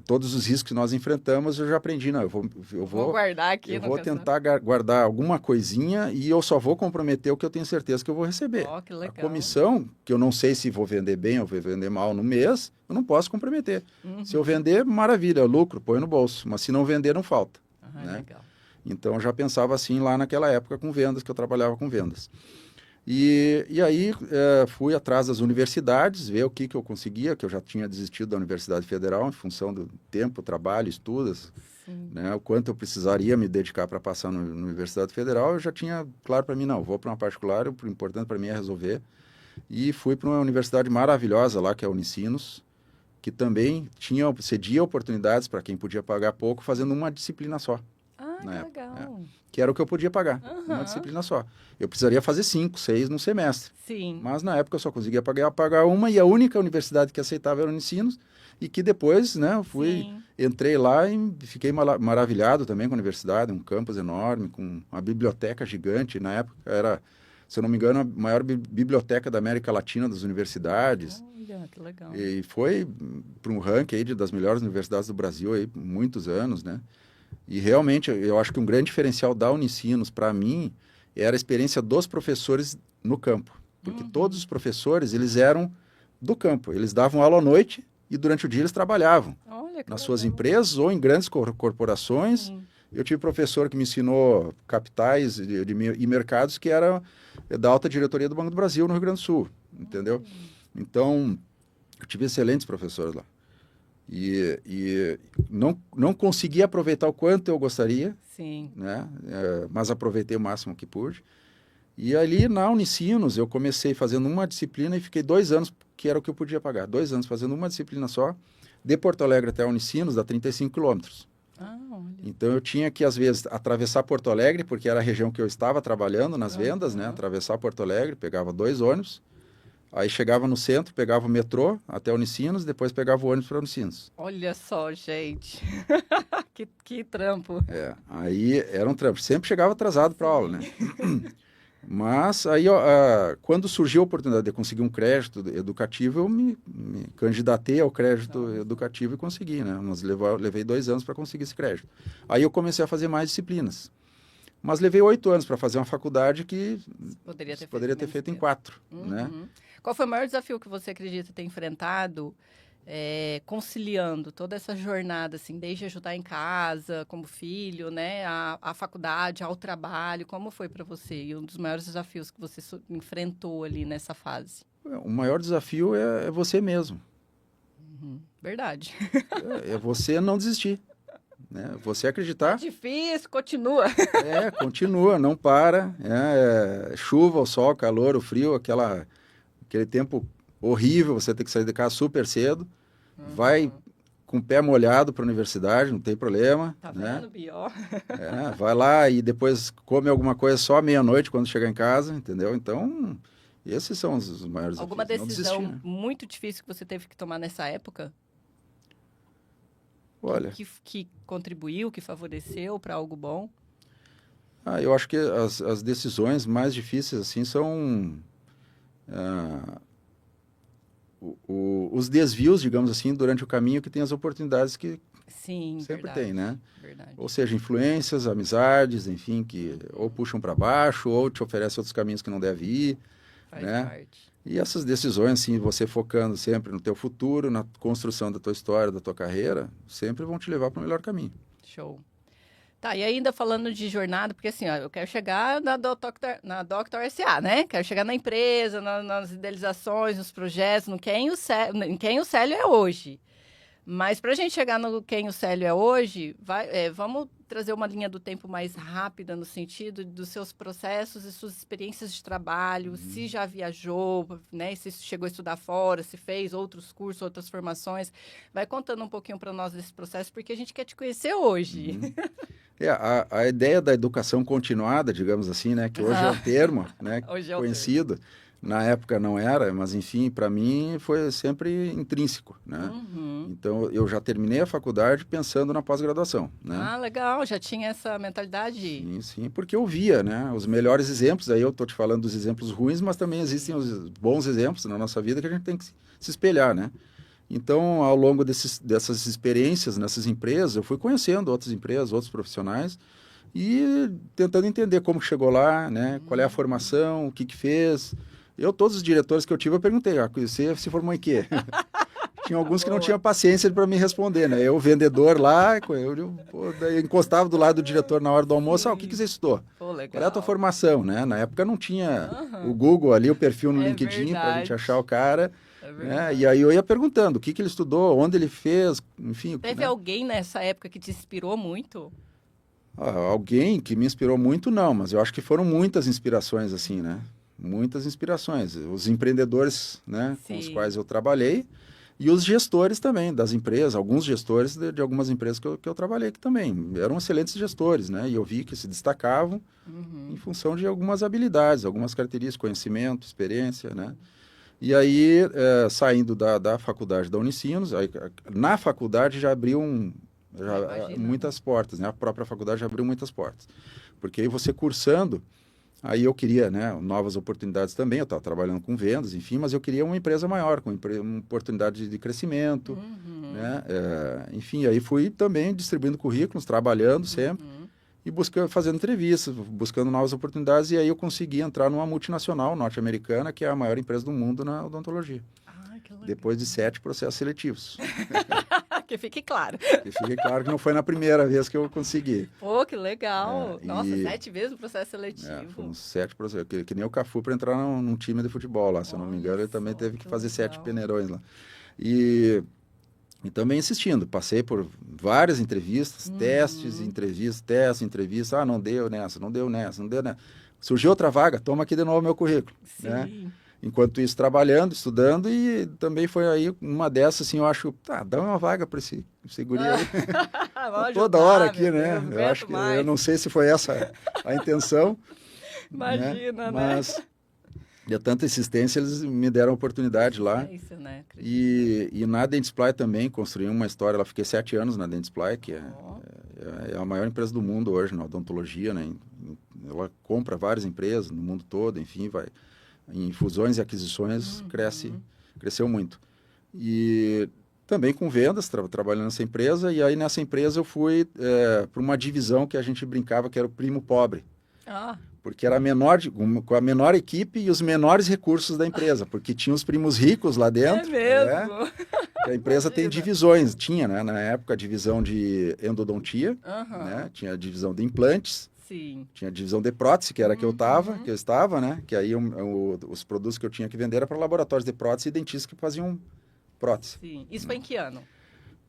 Todos os riscos que nós enfrentamos, eu já aprendi, não, eu Vou guardar aqui. eu vou tentar guardar alguma coisinha e eu só vou comprometer o que eu tenho certeza que eu vou receber. Ó, que legal. A comissão, que eu não sei se vou vender bem ou vou vender mal no mês, eu não posso comprometer. Se eu vender, maravilha, lucro, põe no bolso. Mas se não vender, não falta. Né? Legal. Então, eu já pensava assim lá naquela época com vendas, que eu trabalhava com vendas. E aí fui atrás das universidades, ver o que eu conseguia, que eu já tinha desistido da Universidade Federal em função do tempo, trabalho, estudos, né, o quanto eu precisaria me dedicar para passar na Universidade Federal. Eu já tinha claro para mim, não, vou para uma particular, o importante para mim é resolver. E fui para uma universidade maravilhosa lá, que é a Unicinos, que também cedia oportunidades para quem podia pagar pouco, fazendo uma disciplina só. Que legal. Que era o que eu podia pagar, uma disciplina só. Eu precisaria fazer 5, 6 no semestre. Sim. Mas na época eu só conseguia pagar uma, e a única universidade que aceitava era o Unicinos, e que depois, né, entrei lá e fiquei maravilhado também com a universidade, um campus enorme, com uma biblioteca gigante. Na época era, se eu não me engano, a maior biblioteca da América Latina das universidades. Olha, que legal. E foi para um ranking aí das melhores universidades do Brasil aí, por muitos anos, né? E realmente, eu acho que um grande diferencial da Unicinos, para mim, era a experiência dos professores no campo. Porque todos os professores, eles eram do campo. Eles davam aula à noite e durante o dia eles trabalhavam. Olha, nas suas empresas ou em grandes corporações. Sim. Eu tive professor que me ensinou capitais e mercados que era da alta diretoria do Banco do Brasil no Rio Grande do Sul, entendeu? Então, eu tive excelentes professores lá. E não consegui aproveitar o quanto eu gostaria, sim, né? Mas aproveitei o máximo que pude. E ali na Unicinos eu comecei fazendo uma disciplina e fiquei 2 anos, que era o que eu podia pagar. 2 anos fazendo uma disciplina só, de Porto Alegre até a Unicinos, dá 35 quilômetros. Então eu tinha que, às vezes, atravessar Porto Alegre, porque era a região que eu estava trabalhando nas vendas, né? Atravessar Porto Alegre, pegava 2 ônibus, aí chegava no centro, pegava o metrô até Unicinos, depois pegava o ônibus para Unicinos. Olha só, gente. que trampo. Aí era um trampo. Sempre chegava atrasado para aula, né? Mas aí, ó, quando surgiu a oportunidade de conseguir um crédito educativo, eu me candidatei ao crédito educativo e consegui, né? Mas levei 2 anos para conseguir esse crédito. Aí eu comecei a fazer mais disciplinas. Mas levei 8 anos para fazer uma faculdade que poderia ter feito em 4, né? Qual foi o maior desafio que você acredita ter enfrentado, conciliando toda essa jornada, assim, desde ajudar em casa, como filho, né, a faculdade, ao trabalho? Como foi para você? E um dos maiores desafios que você enfrentou ali nessa fase? O maior desafio é você mesmo. Verdade. É você não desistir. Né? Você acreditar. Difícil, continua. Continua, não para. Chuva, o sol, o calor, o frio, aquele tempo horrível, você tem que sair de casa super cedo. Vai com o pé molhado para a universidade, não tem problema. Tá né? vendo, Bió? Vai lá e depois come alguma coisa só à meia-noite quando chegar em casa, entendeu? Então, esses são os maiores Alguma desafios. decisão Não desistir, né? muito difícil que você teve que tomar nessa época? Olha, Que contribuiu, que favoreceu para algo bom? eu acho que as decisões mais difíceis assim são os desvios, digamos assim, durante o caminho que tem as oportunidades que Sim, sempre verdade, tem, né? Verdade. Ou seja, influências, amizades, enfim, que ou puxam para baixo ou te oferecem outros caminhos que não deve ir, Faz né? parte. E essas decisões, assim, você focando sempre no teu futuro, na construção da tua história, da tua carreira, sempre vão te levar para o melhor caminho. Show. Tá, e ainda falando de jornada, porque assim, ó, eu quero chegar na Doctor SA, né? Quero chegar na empresa, nas idealizações, nos projetos, em quem o Célio é hoje. Mas para a gente chegar no quem o Célio é hoje, vamos trazer uma linha do tempo mais rápida no sentido dos seus processos e suas experiências de trabalho, se já viajou, né? Se chegou a estudar fora, se fez outros cursos, outras formações. Vai contando um pouquinho para nós desse processo, porque a gente quer te conhecer hoje. A ideia da educação continuada, digamos assim, né? Que hoje é um termo, né? Hoje é o conhecido. Na época não era, mas enfim, para mim foi sempre intrínseco, né? Então, eu já terminei a faculdade pensando na pós-graduação, né? Ah, legal, já tinha essa mentalidade. Sim, porque eu via, né? Os melhores exemplos, aí eu estou te falando dos exemplos ruins, mas também existem os bons exemplos na nossa vida que a gente tem que se espelhar, né? Então, ao longo dessas experiências nessas empresas, eu fui conhecendo outras empresas, outros profissionais e tentando entender como chegou lá, né? Qual é a formação, o que fez. Todos os diretores que eu tive, eu perguntei, você se formou em quê? Tinha alguns que não tinham paciência para me responder, né? Eu, vendedor lá, daí encostava do lado do diretor na hora do almoço, o que você estudou? Pô, legal. Qual é a tua formação, né? Na época não tinha o Google ali, o perfil no LinkedIn para a gente achar o cara. Né? E aí eu ia perguntando o que ele estudou, onde ele fez, enfim. Teve alguém nessa época que te inspirou muito? Alguém que me inspirou muito, não, mas eu acho que foram muitas inspirações, assim, né? Muitas inspirações. Os empreendedores, né, com os quais eu trabalhei, e os gestores também das empresas, alguns gestores de algumas empresas que eu trabalhei aqui também. Eram excelentes gestores, né? E eu vi que se destacavam em função de algumas habilidades, algumas características, conhecimento, experiência, né? E aí, saindo da faculdade da Unicinos, na faculdade já abriu muitas portas, né? A própria faculdade já abriu muitas portas. Porque aí você cursando, aí eu queria, né, novas oportunidades também, eu estava trabalhando com vendas, enfim, mas eu queria uma empresa maior, com uma oportunidade de crescimento, né? Enfim, aí fui também distribuindo currículos, trabalhando sempre, e fazendo entrevistas, buscando novas oportunidades, e aí eu consegui entrar numa multinacional norte-americana, que é a maior empresa do mundo na odontologia. Que legal. Depois de 7 processos seletivos. Que fique claro. Que fique claro que não foi na primeira vez que eu consegui. Pô, que legal. Nossa, 7 vezes o processo seletivo. Foram 7 processos. Que nem o Cafu para entrar num time de futebol lá, se eu não me engano, ele também teve que fazer 7 peneirões lá. E também insistindo, passei por várias entrevistas, testes, entrevistas. Não deu nessa. Surgiu outra vaga, toma aqui de novo meu currículo. Sim. Né? Enquanto isso, trabalhando, estudando, e também foi aí uma dessas, assim, eu acho, dá uma vaga para esse guri aí. Toda hora aqui, né? Deus, eu acho que, eu não sei se foi essa a intenção. Imagina, né? Mas, de tanta insistência, eles me deram a oportunidade lá. É isso, né? E na Dentsply também, construí uma história, lá fiquei 7 anos na Dentsply, que é a maior empresa do mundo hoje na odontologia, né? ela compra várias empresas no mundo todo, enfim, vai em fusões e aquisições, cresceu muito. E também com vendas, trabalhando nessa empresa, e aí nessa empresa eu fui para uma divisão que a gente brincava que era o primo pobre. Porque era com a menor equipe e os menores recursos da empresa, porque tinha os primos ricos lá dentro. É mesmo? A empresa tem divisões, tinha, né, na época a divisão de endodontia, né, tinha a divisão de implantes, Sim. tinha a divisão de prótese, que era que eu estava, né, que aí os produtos que eu tinha que vender era para laboratórios de prótese e dentistas que faziam prótese. Sim. Isso foi em que ano?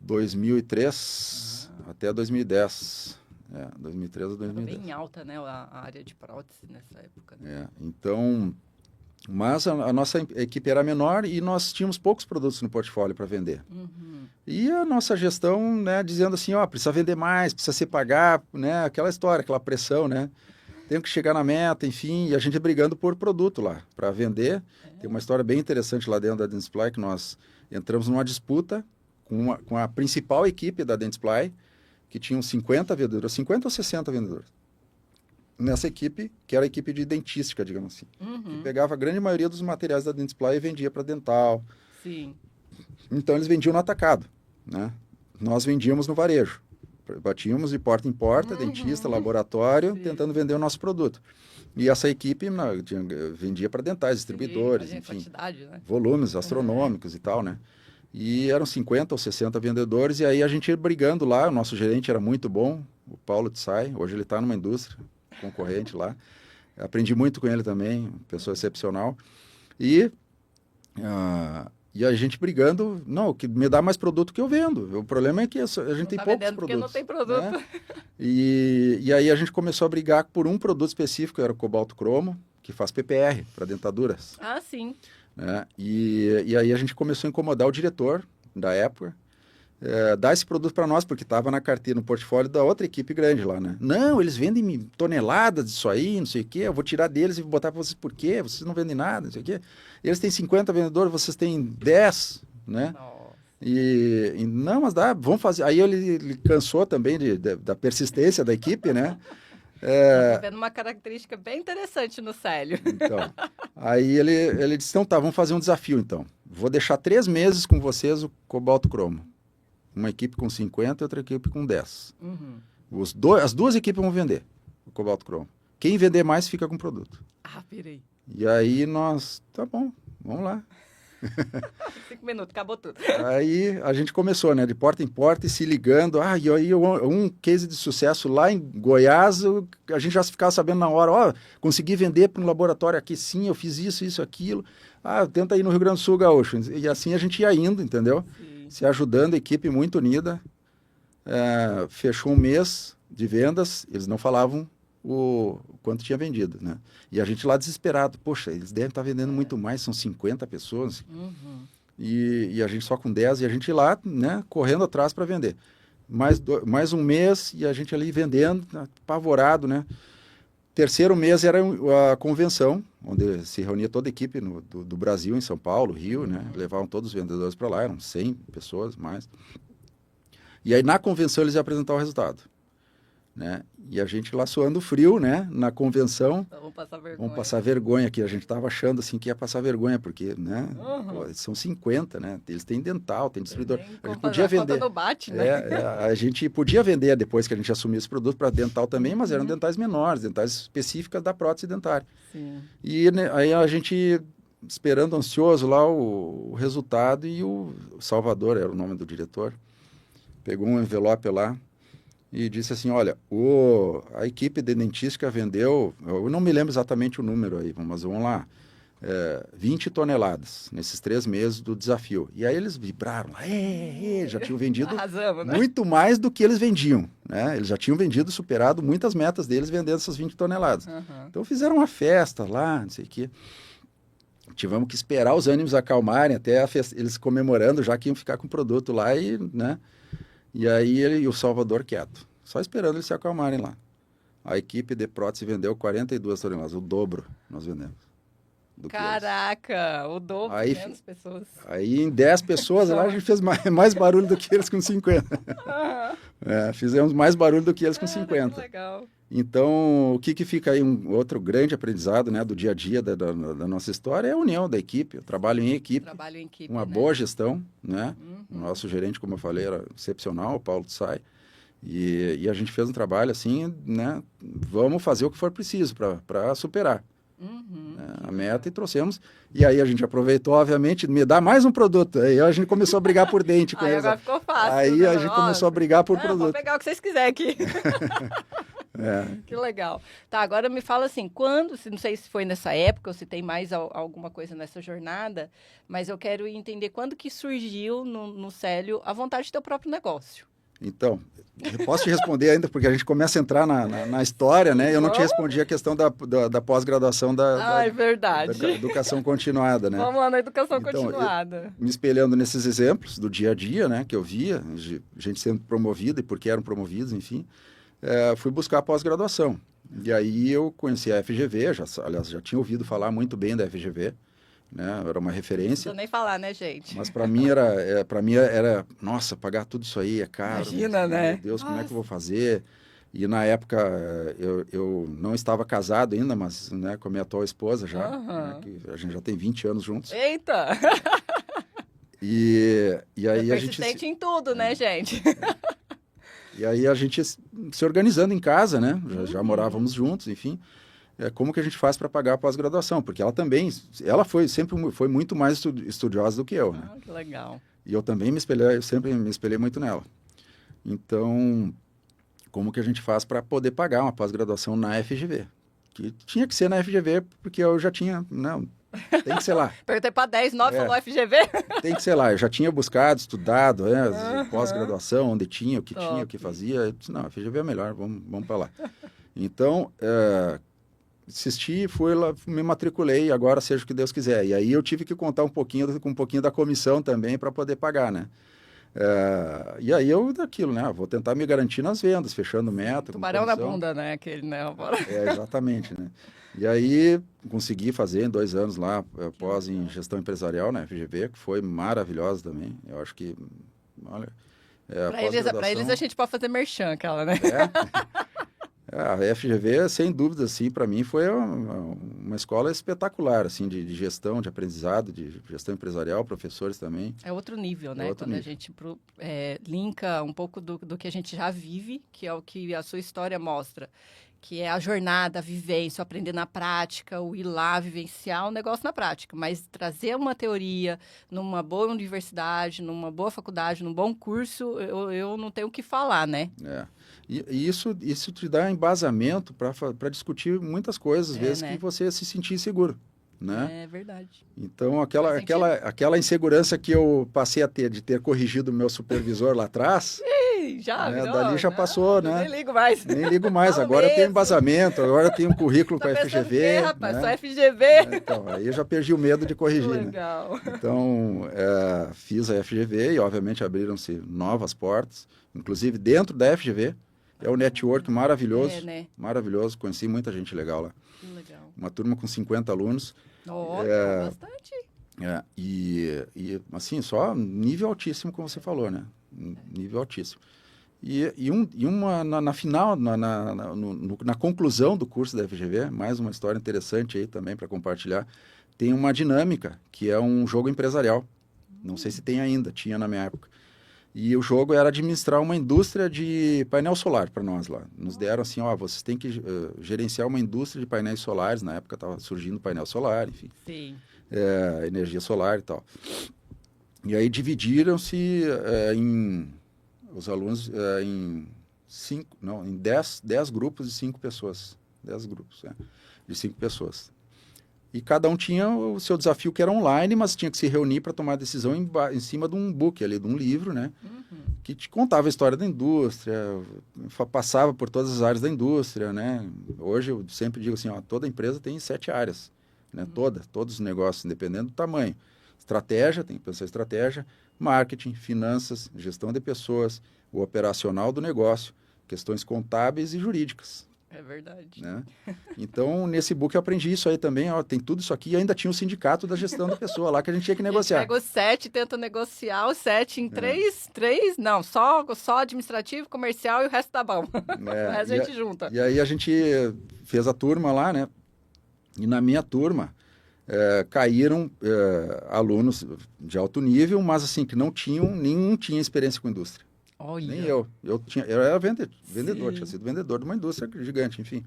2003 até 2010. 2013 a 2010. Bem alta, né, a área de prótese nessa época. Né? Então, mas a nossa equipe era menor e nós tínhamos poucos produtos no portfólio para vender. E a nossa gestão, né, dizendo assim, precisa vender mais, precisa se pagar, né, aquela história, aquela pressão, né? Tem que chegar na meta, enfim, e a gente brigando por produto lá para vender. Tem uma história bem interessante lá dentro da Dentsply, que nós entramos numa disputa com a principal equipe da Dentsply, que tinham 50 vendedores, 50 ou 60 vendedores. Nessa equipe, que era a equipe de dentística, digamos assim. Que pegava a grande maioria dos materiais da Dentsply e vendia para dental. Sim. Então, eles vendiam no atacado, né? Nós vendíamos no varejo. Batíamos de porta em porta, dentista, laboratório, tentando vender o nosso produto. E essa equipe vendia para dentais, distribuidores, enfim. Quantidade, né? Volumes astronômicos e tal, né? E eram 50 ou 60 vendedores, e aí a gente ia brigando lá, o nosso gerente era muito bom, o Paulo Tsai, hoje ele está numa indústria concorrente lá. Aprendi muito com ele também, pessoa excepcional. E a gente brigando, não, que me dá mais produto que eu vendo. O problema é que a gente tem poucos produtos. Porque não tem produto. Né? E aí a gente começou a brigar por um produto específico, era o cobalto cromo, que faz PPR para dentaduras. Sim. Né? E aí a gente começou a incomodar o diretor da época, dar esse produto para nós, porque estava na carteira, no portfólio da outra equipe grande lá, né? Não, eles vendem toneladas disso aí, não sei o quê, eu vou tirar deles e vou botar para vocês por quê? Vocês não vendem nada, não sei o quê. Eles têm 50 vendedores, vocês têm 10, né? Não, mas dá, vamos fazer. Aí ele cansou também da persistência da equipe, né? Tá vendo uma característica bem interessante no Célio. Então, aí ele disse, então tá, vamos fazer um desafio então. Vou deixar 3 meses com vocês o cobalto cromo. Uma equipe com 50 e outra equipe com 10. As duas equipes vão vender o cobalto cromo. Quem vender mais fica com o produto. Pirei. E aí tá bom, vamos lá. 5 minutos, acabou tudo. Aí a gente começou, né, de porta em porta e se ligando. E aí um case de sucesso lá em Goiás, a gente já ficava sabendo na hora, consegui vender para um laboratório aqui, sim, eu fiz isso, aquilo. Tenta ir no Rio Grande do Sul, Gaúcho. E assim a gente ia indo, entendeu? Sim. Se ajudando, a equipe muito unida. Fechou um mês de vendas, eles não falavam o quanto tinha vendido, né? E a gente lá desesperado, poxa, eles devem estar vendendo muito mais, são 50 pessoas, e a gente só com 10, e a gente lá, né, correndo atrás para vender. Mais um mês, e a gente ali vendendo, apavorado, né? Terceiro mês era a convenção, onde se reunia toda a equipe do Brasil, em São Paulo, Rio, né? Levavam todos os vendedores para lá, eram 100 pessoas, mais. E aí, na convenção, eles iam apresentar o resultado. Né? E a gente lá suando frio, né? Na convenção. Vamos passar vergonha. Vamos passar vergonha, que a gente estava achando assim que ia passar vergonha, porque, né? São 50, né? Eles têm dental, tem distribuidor. A gente podia vender. Não bate, né? A gente podia vender depois que a gente assumia esse produto para dental também, mas eram dentais menores, dentais específicas da prótese dentária. Sim. E né, aí a gente esperando ansioso lá o resultado, e o Salvador era o nome do diretor, pegou um envelope lá e disse assim, olha, a equipe de dentística vendeu, eu não me lembro exatamente o número aí, mas vamos lá, 20 toneladas nesses 3 meses do desafio. E aí eles vibraram, já tinham vendido Arrasamos, né? muito mais do que eles vendiam, né? Eles já tinham vendido, superado muitas metas deles vendendo essas 20 toneladas. Então fizeram uma festa lá, não sei o quê. Tivemos que esperar os ânimos acalmarem, até eles comemorando, já que iam ficar com o produto lá, né? E aí e o Salvador quieto, só esperando eles se acalmarem lá. A equipe de prótese vendeu 42 toneladas, o dobro nós vendemos. Caraca, o dobro, aí, menos pessoas. Aí em 10 pessoas lá a gente fez mais barulho do que eles com 50. Fizemos mais barulho do que eles com 50. Legal. Então, o que fica aí, um outro grande aprendizado, né, do dia a dia da nossa história é a união da equipe, o trabalho em equipe, uma boa gestão, né? O nosso gerente, como eu falei, era excepcional, o Paulo Tsai, e a gente fez um trabalho assim, né, vamos fazer o que for preciso para superar a meta e trouxemos, e aí a gente aproveitou, obviamente, me dá mais um produto, aí a gente começou a brigar por dente com aí eles. Agora ficou fácil. Aí né? a gente começou a brigar por produto. Vou pegar o que vocês quiserem aqui. Que legal. Tá, agora me fala assim, não sei se foi nessa época ou se tem mais alguma coisa nessa jornada, mas eu quero entender quando que surgiu no Célio a vontade de ter o próprio negócio. Então, eu posso te responder ainda, porque a gente começa a entrar na história, né? Eu não te respondi a questão da pós-graduação é verdade. Da educação continuada, né? Vamos lá na educação continuada. Me espelhando nesses exemplos do dia a dia, né? Que eu via, gente sendo promovida e porque eram promovidos, enfim, fui buscar a pós-graduação. E aí eu conheci a FGV, aliás, já tinha ouvido falar muito bem da FGV, né? Era uma referência. Não nem falar, né, gente? Mas para mim era, nossa, pagar tudo isso aí é caro. Imagina, né? Meu Deus, como é que eu vou fazer? E na época eu não estava casado ainda, mas né, com a minha atual esposa já, né, que a gente já tem 20 anos juntos. Eita! E aí a gente persistente em tudo, né, gente? E aí a gente se organizando em casa, né? Já morávamos juntos, enfim. Como que a gente faz para pagar a pós-graduação? Porque ela sempre foi muito mais estudiosa do que eu, né? Que legal. E eu também sempre me espelhei muito nela. Então, como que a gente faz para poder pagar uma pós-graduação na FGV? Que tinha que ser na FGV, porque eu já tinha, não, tem que ser lá. Perguntei para 10, 9, falou FGV? Tem que ser lá, eu já tinha buscado, estudado, pós-graduação, onde tinha, o que tinha, o que fazia. Eu disse, não, a FGV é melhor, vamos para lá. Então, insisti, fui lá, me matriculei, agora seja o que Deus quiser. E aí eu tive que contar com um pouquinho da comissão também para poder pagar, né? E aí daquilo, né? Vou tentar me garantir nas vendas, fechando meta. Tubarão na bunda, né? Aquele, né? Exatamente, né? E aí consegui fazer em 2 anos lá, pós em gestão empresarial, né? FGV, que foi maravilhosa também. Eu acho que, olha... Para eles a gente pode fazer merchan, aquela, né? A FGV, sem dúvida, assim, para mim foi uma escola espetacular, assim, de gestão, de aprendizado, de gestão empresarial, professores também. É outro nível, né? Quando a gente linka um pouco do que a gente já vive, que é o que a sua história mostra, que é a jornada, a vivência, o aprender na prática, o ir lá, vivenciar o negócio na prática. Mas trazer uma teoria numa boa universidade, numa boa faculdade, num bom curso, eu não tenho o que falar, né? E isso te dá embasamento para discutir muitas coisas, às vezes, né? que você se sentir inseguro, né? É verdade. Então, aquela insegurança que eu passei a ter, de ter corrigido o meu supervisor lá atrás... dali já passou, né? Nem ligo mais. Nem ligo mais. Agora eu tenho embasamento, agora eu tenho um currículo com a FGV. Rapaz, né? só FGV. Então, aí eu já perdi o medo de corrigir. Legal. Né? Então, fiz a FGV e, obviamente, abriram-se novas portas, inclusive dentro da FGV. É um network maravilhoso. Né? Maravilhoso. Conheci muita gente legal lá. Que legal. Uma turma com 50 alunos. Bastante. E, assim, só nível altíssimo, como você falou, né? Nível altíssimo. Na final, na conclusão do curso da FGV, mais uma história interessante aí também para compartilhar, tem uma dinâmica, que é um jogo empresarial. Não sei se tem ainda, tinha na minha época. E o jogo era administrar uma indústria de painel solar para nós lá. Nos deram assim, vocês têm que gerenciar uma indústria de painéis solares. Na época estava surgindo painel solar, enfim. Sim. Energia solar e tal. E aí dividiram-se os alunos em 10 grupos de 5 pessoas. 10 grupos, de 5 pessoas. E cada um tinha o seu desafio, que era online, mas tinha que se reunir para tomar decisão em cima de um book, ali, de um livro, né? Que te contava a história da indústria, passava por todas as áreas da indústria, né? Hoje eu sempre digo assim, toda empresa tem 7 áreas, né? Todos os negócios, independente do tamanho. Estratégia, tem que pensar em estratégia, marketing, finanças, gestão de pessoas, o operacional do negócio, questões contábeis e jurídicas. É verdade. Né? Então, nesse book eu aprendi isso aí também, ó, tem tudo isso aqui, e ainda tinha o sindicato da gestão da pessoa lá, que a gente tinha que negociar. Pega os 7, tenta negociar os 7 em 3, não, só administrativo, comercial e o resto tá bom. O resto a gente junta. E aí a gente fez a turma lá, né? E na minha turma caíram alunos de alto nível, mas assim, que nenhum tinha experiência com indústria. Olha. Nem eu. Eu era vendedor, tinha sido vendedor de uma indústria gigante, enfim.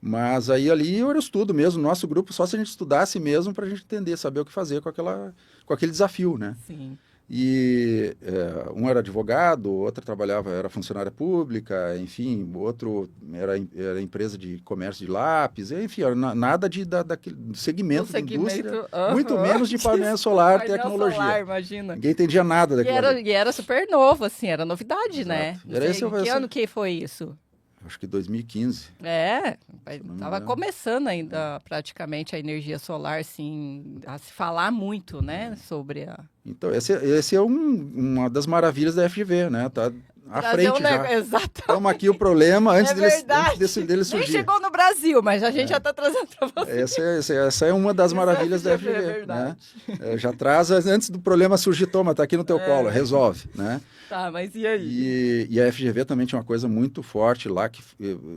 Mas aí ali eu era estudo mesmo, nosso grupo, só se a gente estudasse mesmo para a gente entender, saber o que fazer com aquele desafio, né? Sim. E um era advogado, outra era funcionária pública, enfim, outro era empresa de comércio de lápis, enfim, nada daquele segmento da indústria, muito menos de painel solar, tecnologia. Solar, imagina. Ninguém entendia nada daquilo. E era super novo, assim, era novidade, Exato. né? Que ano que foi isso? Acho que 2015. Estava começando ainda praticamente a energia solar, assim, a se falar muito, né, sobre a... Então, esse é uma das maravilhas da FGV, né? Tá à frente já. Exatamente. Estamos aqui o problema antes dele surgir. Nem chegou no Brasil, mas a gente já está trazendo para você. Essa é uma das maravilhas da FGV. É verdade. Né? Já traz antes do problema surgir, toma, tá aqui no teu colo, resolve, né? Tá, mas e aí? E a FGV também tinha uma coisa muito forte lá, que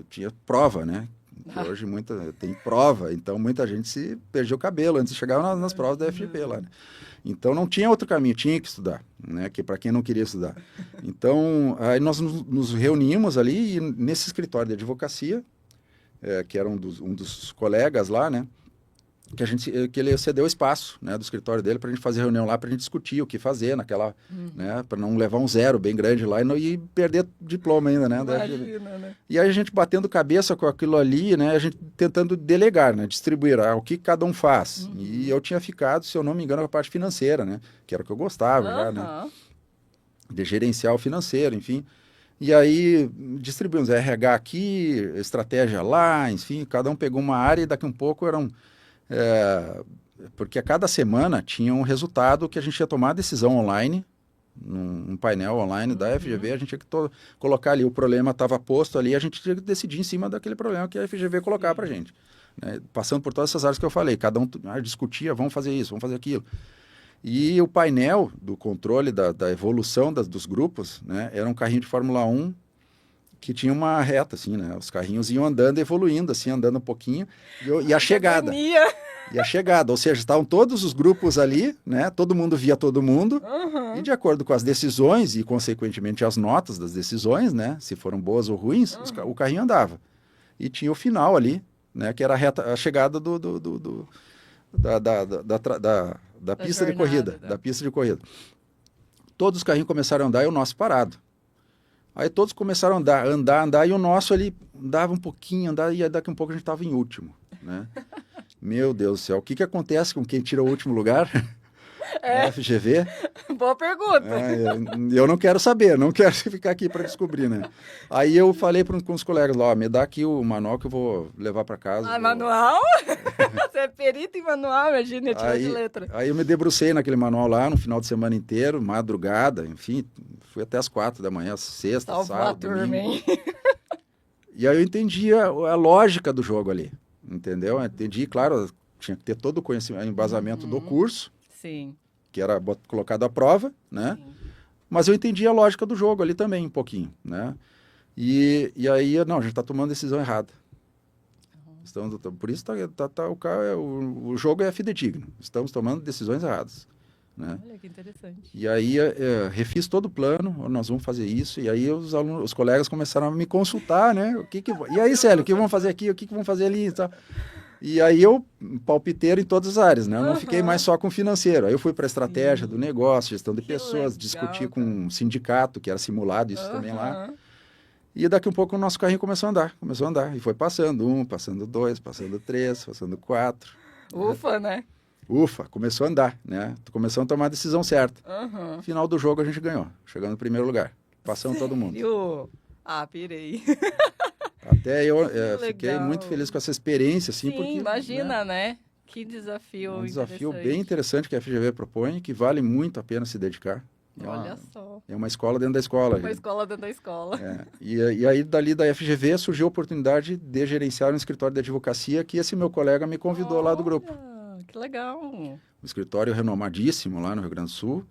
tinha prova, né? Hoje tem prova, então muita gente se perdia o cabelo antes de chegar nas provas da FGV lá, né? Então não tinha outro caminho, tinha que estudar, né? Que para quem não queria estudar. Então aí nós nos reunimos ali e nesse escritório de advocacia, que era um dos colegas lá, né? Que ele cedeu espaço, né, do escritório dele para a gente fazer reunião lá, para a gente discutir o que fazer né, para não levar um zero bem grande lá e perder diploma ainda, né? Imagina, né? E aí a gente batendo cabeça com aquilo ali, né, a gente tentando delegar, né, distribuir o que cada um faz. E eu tinha ficado, se eu não me engano, com a parte financeira, né, que era o que eu gostava já, né, de gerenciar o financeiro, enfim. E aí distribuímos RH aqui, estratégia lá, enfim, cada um pegou uma área e daqui a um pouco eram... porque a cada semana tinha um resultado que a gente ia tomar a decisão online, num painel online da FGV, a gente tinha que colocar ali, o problema estava posto ali, a gente tinha que decidir em cima daquele problema que a FGV colocava para a gente. Né? Passando por todas essas áreas que eu falei, cada um discutia, vamos fazer isso, vamos fazer aquilo. E o painel do controle da evolução dos grupos, né, era um carrinho de Fórmula 1 que tinha uma reta, assim, né? Os carrinhos iam andando, evoluindo, assim, andando um pouquinho. E a chegada. E a chegada, ou seja, estavam todos os grupos ali, né? Todo mundo via todo mundo. E de acordo com as decisões e, consequentemente, as notas das decisões, né? Se foram boas ou ruins, o carrinho andava. E tinha o final ali, né? Que era a chegada da pista de corrida. Da pista de corrida. Todos os carrinhos começaram a andar e o nosso parado. Aí todos começaram a andar, e o nosso ali andava um pouquinho, e daqui a um pouco a gente estava em último, né? Meu Deus do céu, o que acontece com quem tira o último lugar? Na FGV? Boa pergunta. Eu não quero saber, não quero ficar aqui para descobrir, né? Aí eu falei com os colegas lá, me dá aqui o manual que eu vou levar para casa. Manual? Você é perito em manual, imagina, tira de letra. Aí eu me debrucei naquele manual lá, no final de semana inteiro, madrugada, enfim, fui até as 4 da manhã, sexta, sábado, domingo. E aí eu entendi a lógica do jogo ali, entendeu? Eu entendi, claro, tinha que ter todo o conhecimento, embasamento do curso. Sim. Que era colocado à prova, né? Sim. Mas eu entendi a lógica do jogo ali também, um pouquinho, né? E aí, não, a gente está tomando decisão errada. Por isso o jogo é fidedigno. Estamos tomando decisões erradas. Né? Olha que interessante. E aí refiz todo o plano, nós vamos fazer isso, e aí os colegas começaram a me consultar, né? E aí, Célio, o que vamos fazer aqui, o que vamos fazer ali e tal. E aí eu palpiteiro em todas as áreas, né? Eu não fiquei mais só com o financeiro. Aí eu fui para a estratégia do negócio, gestão de pessoas, discuti com um sindicato, que era simulado isso também lá. E daqui a um pouco o nosso carrinho começou a andar. E foi passando passando 2, passando 3, passando 4. Ufa, né? Ufa, começou a andar, né? Começamos a tomar a decisão certa. Final do jogo a gente ganhou, chegando no primeiro lugar. Passando todo mundo. Pirei. Até eu fiquei muito feliz com essa experiência, assim, Sim, porque... imagina, né? Que desafio um desafio bem interessante que a FGV propõe, que vale muito a pena se dedicar. Olha só. É uma escola dentro da escola. Uma escola dentro da escola. E aí, dali da FGV, surgiu a oportunidade de gerenciar um escritório de advocacia que esse meu colega me convidou lá do grupo. Que legal. Um escritório renomadíssimo lá no Rio Grande do Sul.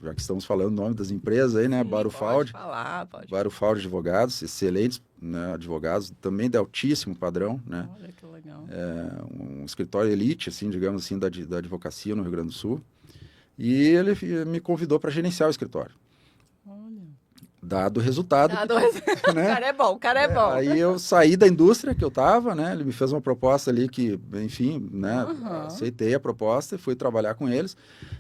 Já que estamos falando o nome das empresas aí, né? Barufaldi. Pode falar. Barufaldi Advogados, excelentes, né, advogados, também de altíssimo padrão, né? Olha que legal. Um escritório elite, assim, digamos assim, da advocacia no Rio Grande do Sul. E ele me convidou para gerenciar o escritório. Olha. Dado o resultado. Né? O cara é bom. Aí eu saí da indústria que eu estava, né? Ele me fez uma proposta ali que, enfim, né? Aceitei a proposta e fui trabalhar com eles.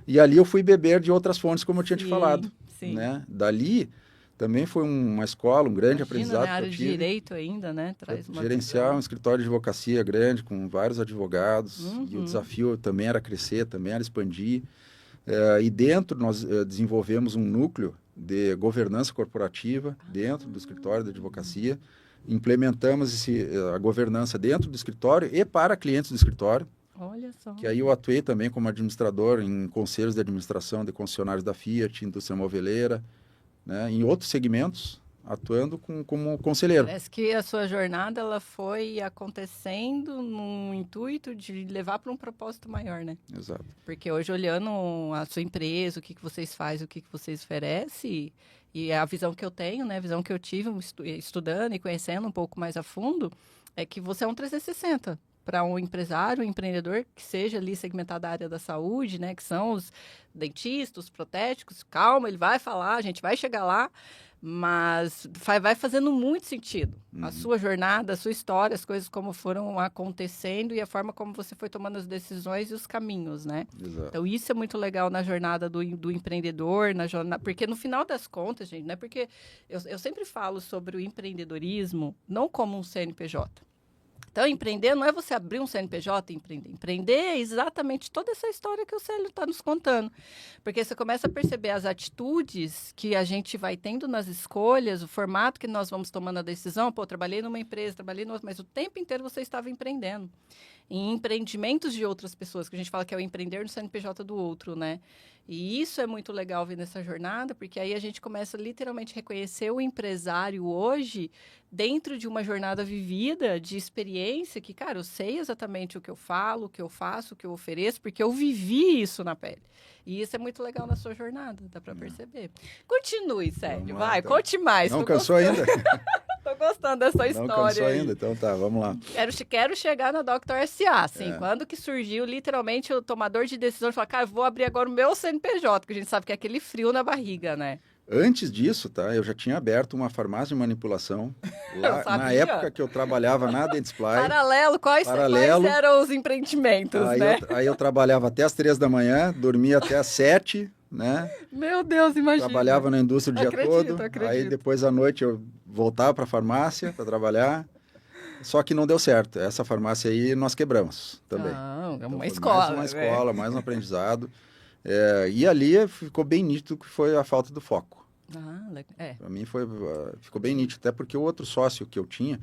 E ali eu fui beber de outras fontes, como eu tinha te falado. Sim. Né? Dali também foi uma escola, um grande aprendizado. Na área de direito ainda, né? Gerenciar um escritório de advocacia grande, com vários advogados. E o desafio também era crescer, também era expandir. E dentro nós desenvolvemos um núcleo de governança corporativa dentro do escritório de advocacia. Implementamos a governança dentro do escritório e para clientes do escritório. Olha só. Que aí eu atuei também como administrador em conselhos de administração de concessionários da Fiat, indústria moveleira, né, em outros segmentos, atuando como conselheiro. Parece que a sua jornada ela foi acontecendo num intuito de levar para um propósito maior, né? Exato. Porque hoje, olhando a sua empresa, o que vocês fazem, o que vocês oferecem, e a visão que eu tenho, né, a visão que eu tive estudando e conhecendo um pouco mais a fundo, é que você é um 360 para um empresário, um empreendedor que seja ali segmentado da área da saúde, né, que são os dentistas, os protéticos. Calma, ele vai falar, a gente vai chegar lá, mas vai fazendo muito sentido. A sua jornada, a sua história, as coisas como foram acontecendo e a forma como você foi tomando as decisões e os caminhos, né? Exato. Então, isso é muito legal na jornada do empreendedor, porque no final das contas, gente, né? Porque eu sempre falo sobre o empreendedorismo não como um CNPJ. Então, empreender não é você abrir um CNPJ e empreender. Empreender é exatamente toda essa história que o Célio está nos contando. Porque você começa a perceber as atitudes que a gente vai tendo nas escolhas, o formato que nós vamos tomando a decisão. Pô, trabalhei numa empresa, trabalhei em outra, mas o tempo inteiro você estava empreendendo. Em empreendimentos de outras pessoas, que a gente fala que é o empreender no CNPJ do outro, né? E isso é muito legal ver nessa jornada, porque aí a gente começa literalmente a reconhecer o empresário hoje dentro de uma jornada vivida, de experiência, que, cara, eu sei exatamente o que eu falo, o que eu faço, o que eu ofereço, porque eu vivi isso na pele. E isso é muito legal na sua jornada, dá para perceber. Continue, Sérgio, vai, então. Conte mais. Não cansou ainda? Tô gostando dessa história. Não cansou aí. ainda, então tá, vamos lá. Quero chegar na Dr. S.A., assim, quando que surgiu literalmente o tomador de decisão de falar, cara, vou abrir agora o meu CNPJ, que a gente sabe que é aquele frio na barriga, né? Antes disso, tá, eu já tinha aberto uma farmácia de manipulação, lá, na época que eu trabalhava na Dentsply. Quais eram os empreendimentos, né? Aí eu trabalhava até as 3 da manhã, dormia até as 7, né? Meu Deus, imagina. Trabalhava na indústria o dia todo, acredito. Aí depois à noite eu voltava para a farmácia para trabalhar, só que não deu certo. Essa farmácia aí nós quebramos também. Não, então, uma escola. Mais uma escola, mais um aprendizado. E ali ficou bem nítido que foi a falta do foco. Para mim ficou bem nítido, até porque o outro sócio que eu tinha,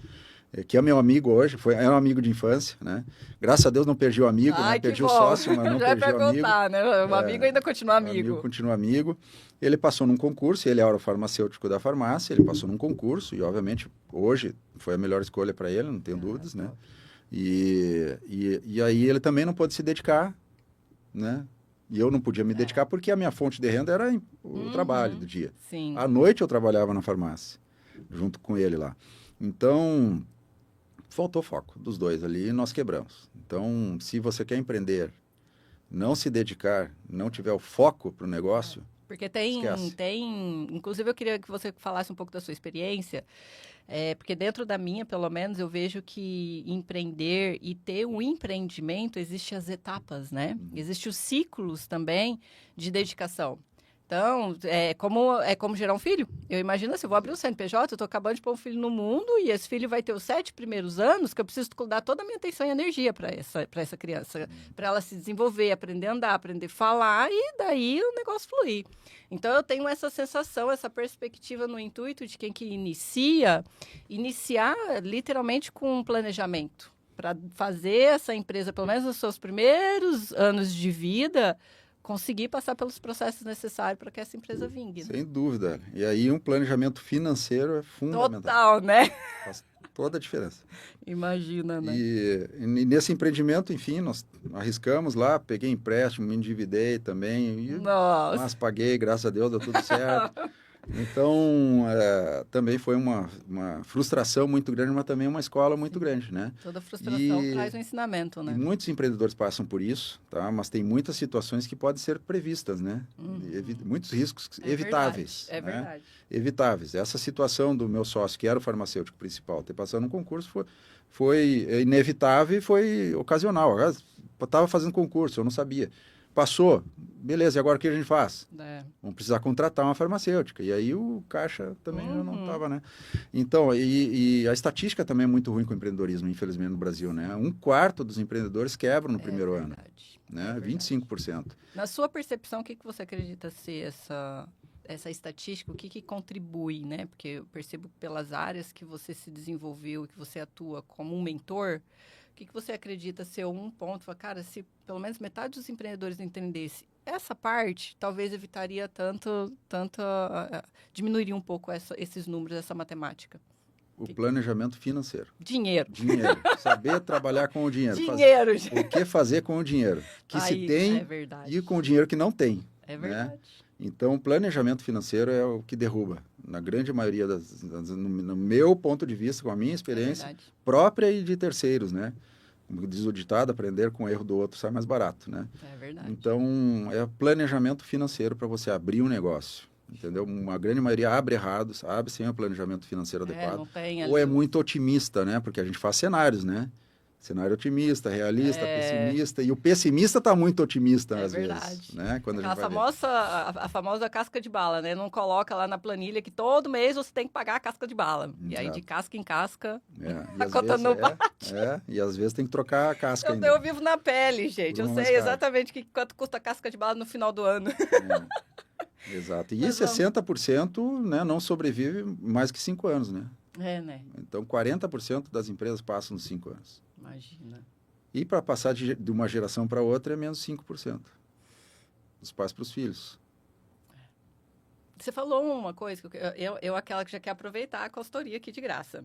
que é meu amigo hoje, é um amigo de infância, né? Graças a Deus não perdi o amigo, né? Perdi o sócio, mas não perdi o amigo. Né? O amigo ainda continua amigo. O amigo continua amigo. Ele passou num concurso, ele era o farmacêutico da farmácia, ele passou num concurso e, obviamente, hoje foi a melhor escolha para ele, não tenho dúvidas, né? E aí ele também não pôde se dedicar, né? E eu não podia me dedicar porque a minha fonte de renda era o trabalho do dia. Sim. À noite eu trabalhava na farmácia, junto com ele lá. Então, faltou foco dos dois ali e nós quebramos. Então, se você quer empreender, não se dedicar, não tiver o foco para o negócio, porque inclusive eu queria que você falasse um pouco da sua experiência, porque dentro da minha, pelo menos, eu vejo que empreender e ter um empreendimento, existem as etapas, né? Existem os ciclos também de dedicação. Então, é como gerar um filho. Eu imagino assim, eu vou abrir um CNPJ, eu estou acabando de pôr um filho no mundo e esse filho vai ter os 7 primeiros anos que eu preciso dar toda a minha atenção e energia para essa criança, para ela se desenvolver, aprender a andar, aprender a falar e daí o negócio fluir. Então, eu tenho essa sensação, essa perspectiva no intuito de quem que iniciar literalmente com um planejamento para fazer essa empresa, pelo menos nos seus primeiros anos de vida, conseguir passar pelos processos necessários para que essa empresa vingue. Sem dúvida. E aí um planejamento financeiro é fundamental. Total, né? Faz toda a diferença. Imagina, né? E nesse empreendimento, enfim, nós arriscamos lá, peguei empréstimo, me endividei também, Nossa. mas paguei, graças a Deus, deu tudo certo. Então, também foi uma frustração muito grande, mas também uma escola muito grande, né? Toda frustração traz um ensinamento, né? E muitos empreendedores passam por isso, tá? Mas tem muitas situações que podem ser previstas, né? Muitos riscos evitáveis. É verdade. Né? Evitáveis. Essa situação do meu sócio, que era o farmacêutico principal, ter passado no concurso foi inevitável e foi ocasional. Eu estava fazendo concurso, eu não sabia. Passou, beleza, e agora o que a gente faz? Vamos precisar contratar uma farmacêutica. E aí o caixa também já não estava, né? Então, e a estatística também é muito ruim com o empreendedorismo, infelizmente, no Brasil, né? 1/4 dos empreendedores quebram no primeiro ano, né? 25%. Na sua percepção, o que você acredita ser essa estatística? O que contribui, né? Porque eu percebo pelas áreas que você se desenvolveu, que você atua como um mentor, o que você acredita ser um ponto? Cara, se pelo menos metade dos empreendedores entendesse essa parte, talvez evitaria diminuiria um pouco esses números, essa matemática. O planejamento financeiro. Dinheiro. Saber trabalhar com o dinheiro. Gente. O que fazer com o dinheiro que se tem e com o dinheiro que não tem. É verdade. Né? Então, o planejamento financeiro é o que derruba. Na grande maioria no meu ponto de vista, com a minha experiência própria e de terceiros, né? Como diz o ditado, aprender com o erro do outro sai mais barato, né? É verdade. Então, é planejamento financeiro para você abrir um negócio. Entendeu? Uma grande maioria abre errado, abre sem o planejamento financeiro adequado. Não tem ou é muito otimista, né? Porque a gente faz cenários, né? Cenário otimista, realista, pessimista. E o pessimista está muito otimista, às vezes. Né? Quando a famosa casca de bala, né? Não coloca lá na planilha que todo mês você tem que pagar a casca de bala. Exato. E aí, de casca em casca, a conta não bate. E às vezes tem que trocar a casca ainda. Eu vivo na pele, gente. Eu sei exatamente quanto custa a casca de bala no final do ano. Exato. E 60%, né, não sobrevive mais que 5 anos, né? Né? Então, 40% das empresas passam nos 5 anos. Imagina. E para passar de uma geração para outra é menos 5%. Dos pais para os filhos. Você falou uma coisa, eu aquela que já quer aproveitar a consultoria aqui de graça.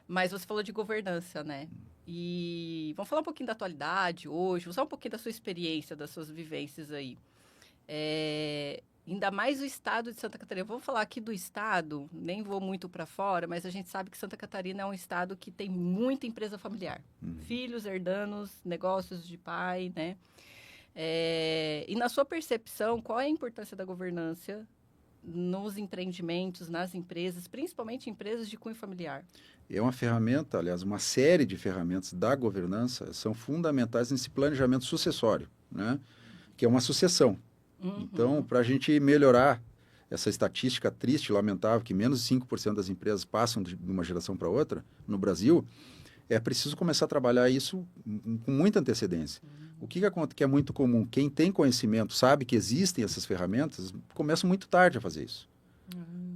Mas você falou de governança, né? E vamos falar um pouquinho da atualidade hoje, vamos falar um pouquinho da sua experiência, das suas vivências aí. Ainda mais o estado de Santa Catarina. Vamos falar aqui do estado, nem vou muito para fora, mas a gente sabe que Santa Catarina é um estado que tem muita empresa familiar. Filhos, herdanos, negócios de pai, né? E na sua percepção, qual é a importância da governança nos empreendimentos, nas empresas, principalmente empresas de cunho familiar? É uma ferramenta, aliás, uma série de ferramentas da governança são fundamentais nesse planejamento sucessório, né? Que é uma sucessão. Então, para a gente melhorar essa estatística triste, lamentável, que menos de 5% das empresas passam de uma geração para outra no Brasil, é preciso começar a trabalhar isso com muita antecedência. O que é muito comum? Quem tem conhecimento, sabe que existem essas ferramentas, começa muito tarde a fazer isso.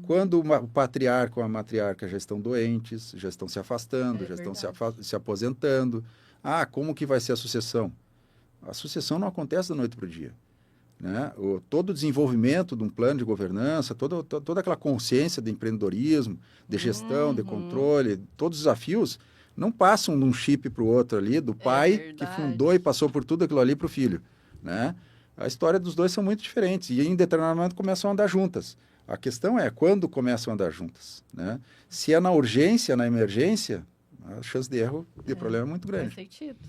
Quando o patriarca ou a matriarca já estão doentes, já estão se afastando, já estão se aposentando. Como que vai ser a sucessão? A sucessão não acontece da noite para o dia. Né? Todo o desenvolvimento de um plano de governança, toda aquela consciência de empreendedorismo, de gestão, de controle, todos os desafios não passam de um chip para o outro ali, do pai que fundou e passou por tudo aquilo ali para o filho. Né? A história dos dois são muito diferentes e em determinado momento começam a andar juntas. A questão é quando começam a andar juntas. Né? Se é na urgência, na emergência, a chance de erro, de problema é muito grande. Faz sentido.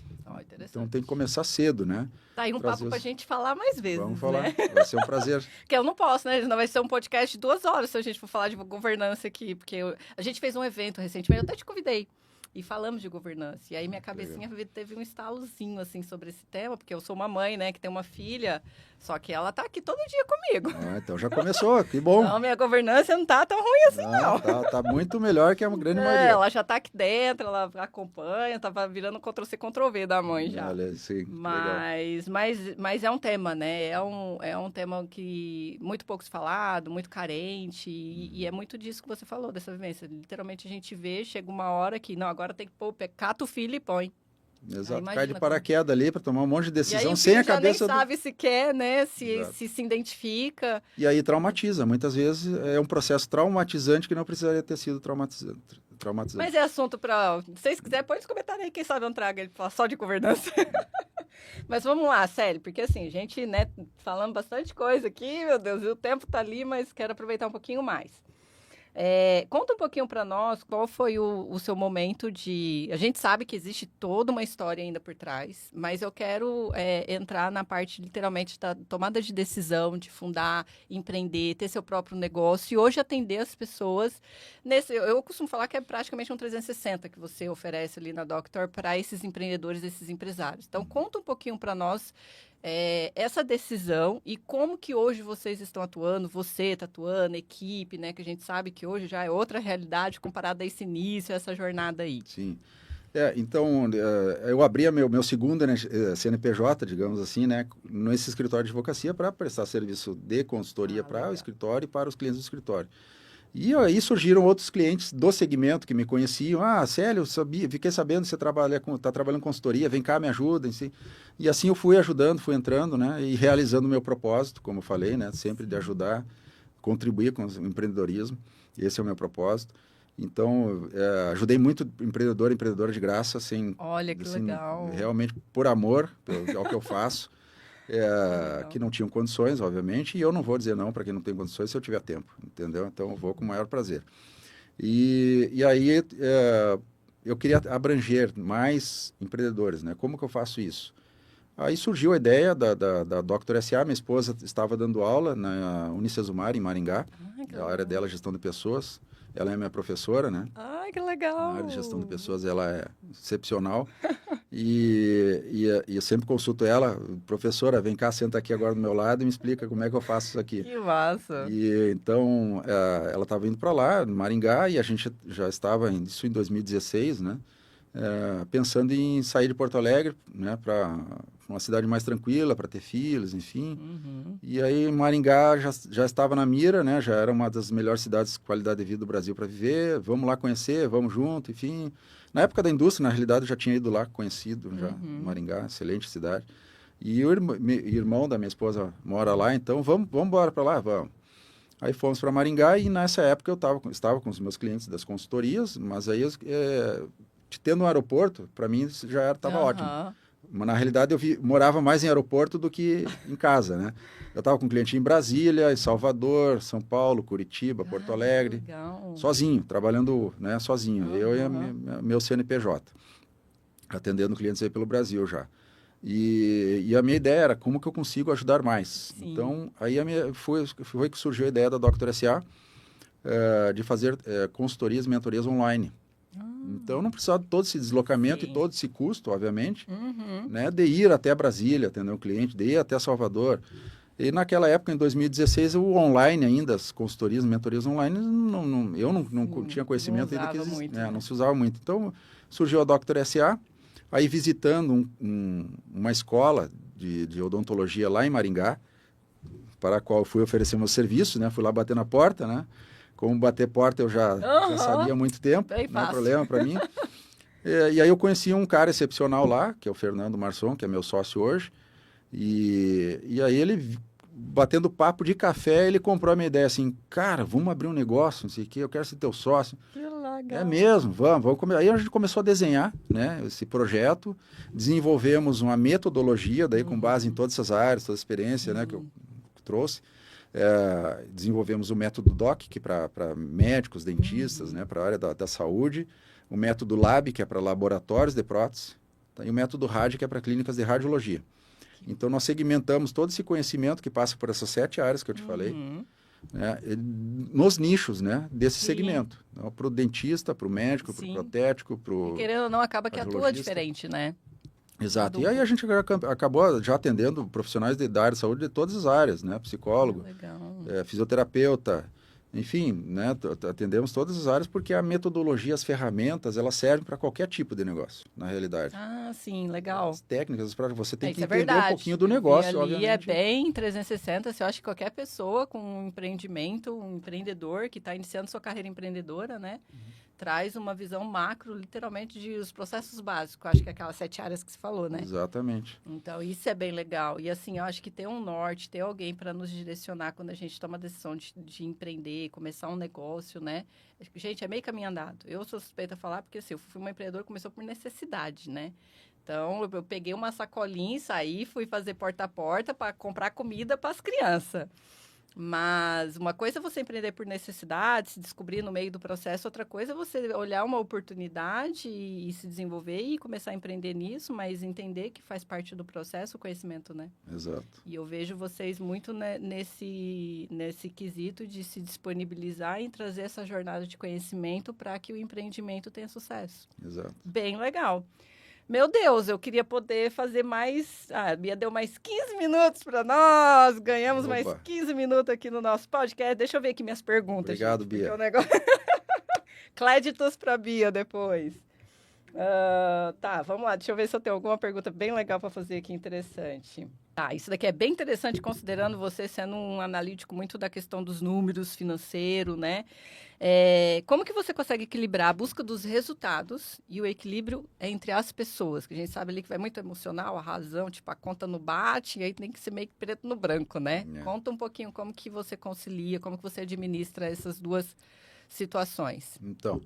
Então tem que começar cedo, né? Tá aí um papo pra gente falar mais vezes. Vamos falar, né? Vai ser um prazer. Porque eu não posso, né? Não vai ser um podcast de 2 horas se a gente for falar de governança aqui. Porque a gente fez um evento recentemente, eu até te convidei. E falamos de governança. E aí minha cabecinha teve um estalozinho, assim, sobre esse tema. Porque eu sou uma mãe, né? Que tem uma filha. Só que ela tá aqui todo dia comigo. Então já começou, que bom. Não, minha governança não tá tão ruim assim, não. Tá muito melhor que a grande maioria. Ela já tá aqui dentro, ela acompanha. Tava virando Ctrl-C, Ctrl-V da mãe já. Olha, sim, mas é um tema, né? É um tema que muito pouco se falado, muito carente. E é muito disso que você falou, dessa vivência. Literalmente a gente vê, chega uma hora que, não, agora tem que pôr, cata o filho e põe. Exato, cai de paraquedas ali para tomar um monte de decisão e aí, sem a já cabeça... nem sabe se quer, né? Se identifica. E aí traumatiza. Muitas vezes é um processo traumatizante que não precisaria ter sido traumatizante. Mas é assunto para... Se vocês quiserem, pode comentar aí. Quem sabe eu não trago ele falar só de governança. Mas vamos lá, sério. Porque assim, a gente, né, falando bastante coisa aqui, meu Deus, e o tempo tá ali, mas quero aproveitar um pouquinho mais. Conta um pouquinho para nós qual foi o seu momento de... A gente sabe que existe toda uma história ainda por trás, mas eu quero entrar na parte, literalmente, da tomada de decisão, de fundar, empreender, ter seu próprio negócio e hoje atender as pessoas nesse... Eu costumo falar que é praticamente um 360 que você oferece ali na Doctor para esses empreendedores, esses empresários. Então, conta um pouquinho para nós essa decisão e como que hoje vocês estão atuando, você está atuando, a equipe, né? Que a gente sabe que hoje já é outra realidade comparada a esse início, a essa jornada aí. Sim. Então, eu abri meu segundo, né, CNPJ, digamos assim, né, nesse escritório de advocacia para prestar serviço de consultoria para o escritório e para os clientes do escritório. E aí surgiram outros clientes do segmento que me conheciam. Célio, fiquei sabendo que você está trabalhando em consultoria, vem cá, me ajuda. E assim eu fui ajudando, fui entrando, né, e realizando o meu propósito, como eu falei, né, sempre de ajudar, contribuir com o empreendedorismo. Esse é o meu propósito. Então, ajudei muito empreendedora de graça, assim, olha que legal. Realmente por amor ao que eu faço. Que não tinham condições, obviamente, e eu não vou dizer não para quem não tem condições se eu tiver tempo, entendeu? Então, eu vou com o maior prazer. E aí, eu queria abranger mais empreendedores, né? Como que eu faço isso? Aí surgiu a ideia da Doctor SA, minha esposa estava dando aula na Unicesumar, em Maringá, a área dela é gestão de pessoas, ela é minha professora, né? Ai, que legal! A área de gestão de pessoas, ela é excepcional. E eu sempre consulto ela, professora, vem cá, senta aqui agora do meu lado e me explica como é que eu faço isso aqui. Que massa! E então, ela estava indo para lá, no Maringá, e a gente já estava, isso em 2016, né? Pensando em sair de Porto Alegre, né, para uma cidade mais tranquila, para ter filhos, enfim. Uhum. E aí Maringá já estava na mira, né, já era uma das melhores cidades de qualidade de vida do Brasil para viver, vamos lá conhecer, vamos junto, enfim. Na época da indústria, na realidade, eu já tinha ido lá, conhecido já, Maringá, excelente cidade. E o irmão da minha esposa mora lá, então vamos embora para lá, vamos. Aí fomos para Maringá e nessa época eu estava com os meus clientes das consultorias, mas aí tendo um aeroporto, para mim já estava ótimo. Mas na realidade morava mais em aeroporto do que em casa, né? Eu estava com cliente em Brasília, em Salvador, São Paulo, Curitiba, Porto Alegre, sozinho, trabalhando, né, sozinho. Eu e meu CNPJ, atendendo clientes aí pelo Brasil já. E a minha ideia era como que eu consigo ajudar mais. Sim. Então, aí foi que surgiu a ideia da Doctor SA de fazer consultorias e mentorias online. Então, não precisava de todo esse deslocamento e todo esse custo, obviamente, né, de ir até Brasília, atender um cliente, de ir até Salvador. E naquela época, em 2016, o online ainda, as consultorias, mentorias online, eu não tinha conhecimento ainda que existia. Muito, né? Não se usava muito. Então, surgiu a Doctor SA, aí visitando uma escola de odontologia lá em Maringá, para a qual fui oferecer meu serviço, né? Fui lá bater na porta, né? Como bater porta eu já sabia há muito tempo, não é problema para mim. E aí eu conheci um cara excepcional lá, que é o Fernando Marçom, que é meu sócio hoje. E aí ele, batendo papo de café, ele comprou a minha ideia assim, cara, vamos abrir um negócio, não sei o quê, eu quero ser teu sócio. Que legal. É mesmo, vamos começar. Aí a gente começou a desenhar, né, esse projeto, desenvolvemos uma metodologia, daí com base em todas essas áreas, toda a experiência, né, que eu trouxe. Desenvolvemos o método DOC, que para médicos, dentistas, né, para a área da saúde, o método LAB, que é para laboratórios de prótese, tá? E o método RAD, que é para clínicas de radiologia. Então, nós segmentamos todo esse conhecimento que passa por essas 7 áreas que eu te falei, né, nos nichos, né, desse segmento. Então, para o dentista, para o médico, para o protético, para o... Querendo ou não, acaba que atua diferente, né? Exato. E aí a gente acabou já atendendo profissionais da área de saúde de todas as áreas, né? Psicólogo, fisioterapeuta, enfim, né? Atendemos todas as áreas porque a metodologia, as ferramentas, elas servem para qualquer tipo de negócio, na realidade. Ah, sim, legal. As técnicas, você tem que entender um pouquinho do negócio, obviamente. É bem 360, eu acho que qualquer pessoa com um empreendimento, um empreendedor que está iniciando sua carreira empreendedora, né? traz uma visão macro, literalmente, de os processos básicos. Acho que é aquelas 7 áreas que você falou, né? Exatamente. Então, isso é bem legal. E, assim, eu acho que ter um norte, ter alguém para nos direcionar quando a gente toma a decisão de empreender, começar um negócio, né? Gente, é meio caminho andado. Eu sou suspeita a falar porque, assim, eu fui uma empreendedora que começou por necessidade, né? Então, eu peguei uma sacolinha e saí, fui fazer porta a porta para comprar comida para as crianças. Mas uma coisa é você empreender por necessidade, se descobrir no meio do processo, outra coisa é você olhar uma oportunidade e se desenvolver e começar a empreender nisso, mas entender que faz parte do processo o conhecimento, né? Exato. E eu vejo vocês muito, né, nesse quesito de se disponibilizar em trazer essa jornada de conhecimento para que o empreendimento tenha sucesso. Exato. Bem legal. Meu Deus, eu queria poder fazer mais... a Bia deu mais 15 minutos para nós. Ganhamos mais 15 minutos aqui no nosso podcast. Deixa eu ver aqui minhas perguntas. Obrigado, gente, Bia. O negócio... Créditos para Bia depois. Tá, vamos lá. Deixa eu ver se eu tenho alguma pergunta bem legal para fazer aqui, interessante. Tá, isso daqui é bem interessante, considerando você sendo um analítico muito da questão dos números financeiros, né? Como que você consegue equilibrar a busca dos resultados e o equilíbrio entre as pessoas? Que a gente sabe ali que vai muito emocional, a razão, tipo, a conta não bate, e aí tem que ser meio que preto no branco, né? Conta um pouquinho como que você concilia, como que você administra essas duas situações. Então,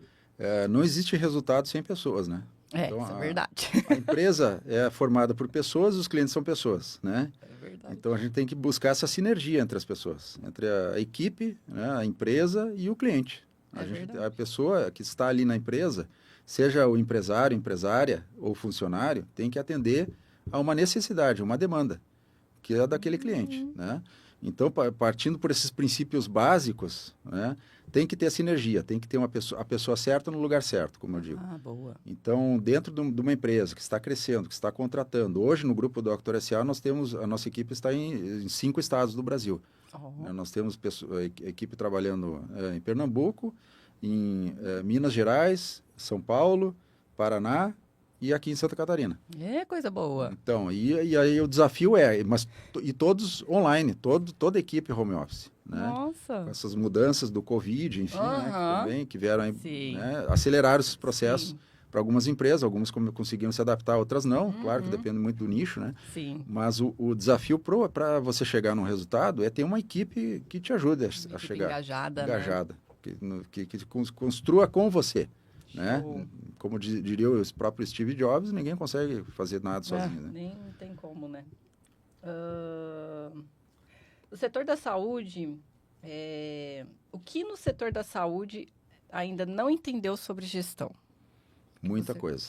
não existe resultado sem pessoas, né? Então, isso é verdade. A empresa é formada por pessoas e os clientes são pessoas, né? É verdade. Então, a gente tem que buscar essa sinergia entre as pessoas, entre a equipe, né, a empresa e o cliente. A pessoa que está ali na empresa, seja o empresário, empresária ou funcionário, tem que atender a uma necessidade, uma demanda, que é daquele cliente, né? Então, partindo por esses princípios básicos, né, tem que ter a sinergia, tem que ter a pessoa certa no lugar certo, como eu digo. Boa. Então, dentro de uma empresa que está crescendo, que está contratando, hoje no grupo Dr. S.A. a nossa equipe está em 5 estados do Brasil. Nós temos equipe trabalhando em Pernambuco, em Minas Gerais, São Paulo, Paraná e aqui em Santa Catarina. Coisa boa. Então, e aí o desafio e todos online, toda a equipe home office, né? Nossa! Com essas mudanças do Covid, enfim, né, que vieram aí, né, aceleraram esses processos para algumas empresas, algumas conseguiram se adaptar, outras não, claro que depende muito do nicho, né? Sim. Mas o desafio para você chegar num resultado é ter uma equipe que te ajude a chegar. Engajada, né? Que construa com você. Né? Como diria o próprio Steve Jobs, ninguém consegue fazer nada sozinho. Né? Nem tem como, né? O setor da saúde, o que no setor da saúde ainda não entendeu sobre gestão? Muita coisa.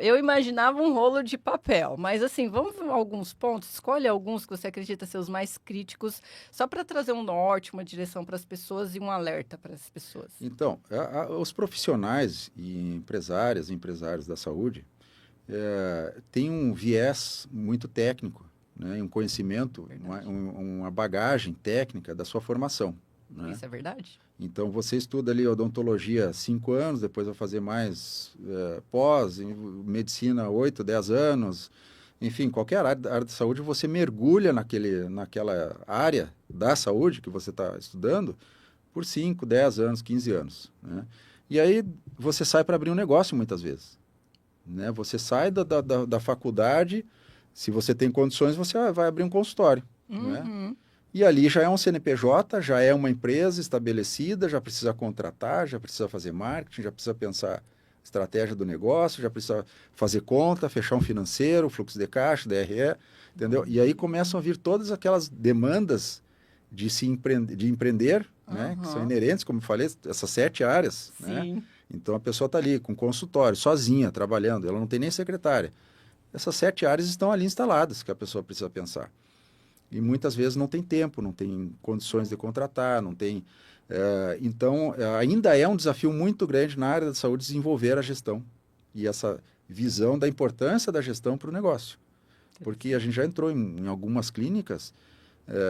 Eu imaginava um rolo de papel, mas assim, vamos ver alguns pontos, escolhe alguns que você acredita ser os mais críticos, só para trazer um norte, uma direção para as pessoas e um alerta para as pessoas. Então, os profissionais e empresários da saúde têm um viés muito técnico, né? Um conhecimento, uma bagagem técnica da sua formação. Né? Isso é verdade. Então, você estuda ali odontologia 5 anos, depois vai fazer mais pós, medicina 8, 10 anos, enfim, qualquer área da saúde, você mergulha naquela área da saúde que você está estudando por 5, 10 anos, 15 anos. Né? E aí você sai para abrir um negócio muitas vezes. Né? Você sai da faculdade, se você tem condições, você vai abrir um consultório. Né? E ali já é um CNPJ, já é uma empresa estabelecida, já precisa contratar, já precisa fazer marketing, já precisa pensar estratégia do negócio, já precisa fazer conta, fechar um financeiro, fluxo de caixa, DRE, entendeu? E aí começam a vir todas aquelas demandas de empreender, né? Que são inerentes, como eu falei, essas 7 áreas. Né? Então a pessoa está ali com consultório, sozinha, trabalhando, ela não tem nem secretária. Essas 7 áreas estão ali instaladas, que a pessoa precisa pensar. E muitas vezes não tem tempo, não tem condições de contratar, não tem... Então, ainda é um desafio muito grande na área da saúde desenvolver a gestão e essa visão da importância da gestão para o negócio. Porque a gente já entrou em algumas clínicas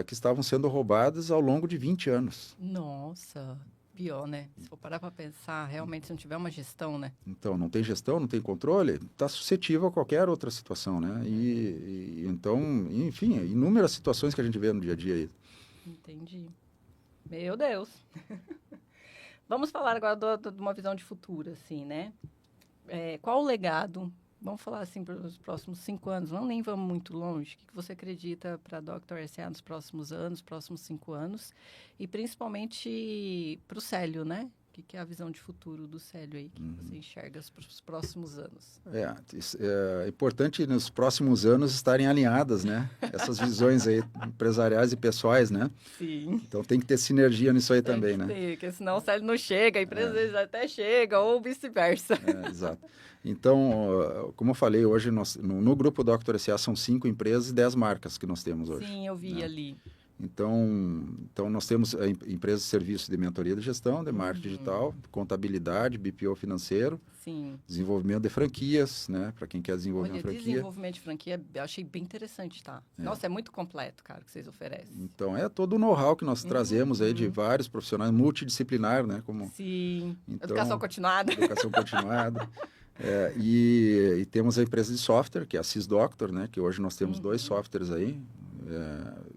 que estavam sendo roubadas ao longo de 20 anos. Nossa, pior, né? Se for parar para pensar, realmente, se não tiver uma gestão, né? Então, não tem gestão, não tem controle, está suscetível a qualquer outra situação, né? Então, enfim, inúmeras situações que a gente vê no dia a dia aí. Entendi. Meu Deus. Vamos falar agora de uma visão de futuro, assim, né? Qual o legado? Vamos falar assim para os próximos 5 anos, não nem vamos muito longe. O que você acredita para a Dr. S.A. nos próximos anos, próximos 5 anos? E principalmente para o Célio, né? O que é a visão de futuro do Célio aí, que você enxerga para os próximos anos? É importante nos próximos anos estarem alinhadas, né? Essas visões aí empresariais e pessoais, né? Sim. Então tem que ter sinergia nisso aí também, né? Porque senão o Célio não chega, a empresa às vezes até chega, ou vice-versa. Exato. Então, como eu falei, hoje no grupo Dr. S.A. são 5 empresas e 10 marcas que nós temos hoje. Sim, eu vi ali. Então nós temos empresas de serviço de mentoria de gestão, de marketing digital, contabilidade, BPO financeiro, Sim. desenvolvimento de franquias, né? Para quem quer desenvolver uma franquia. Desenvolvimento de franquia, eu achei bem interessante, tá? Nossa, é muito completo, cara, que vocês oferecem. Então, é todo o know-how que nós trazemos aí de vários profissionais, multidisciplinar, né? Sim, então, educação continuada. Educação continuada. E temos a empresa de software, que é a SysDoctor, né? Que hoje nós temos 2 softwares aí,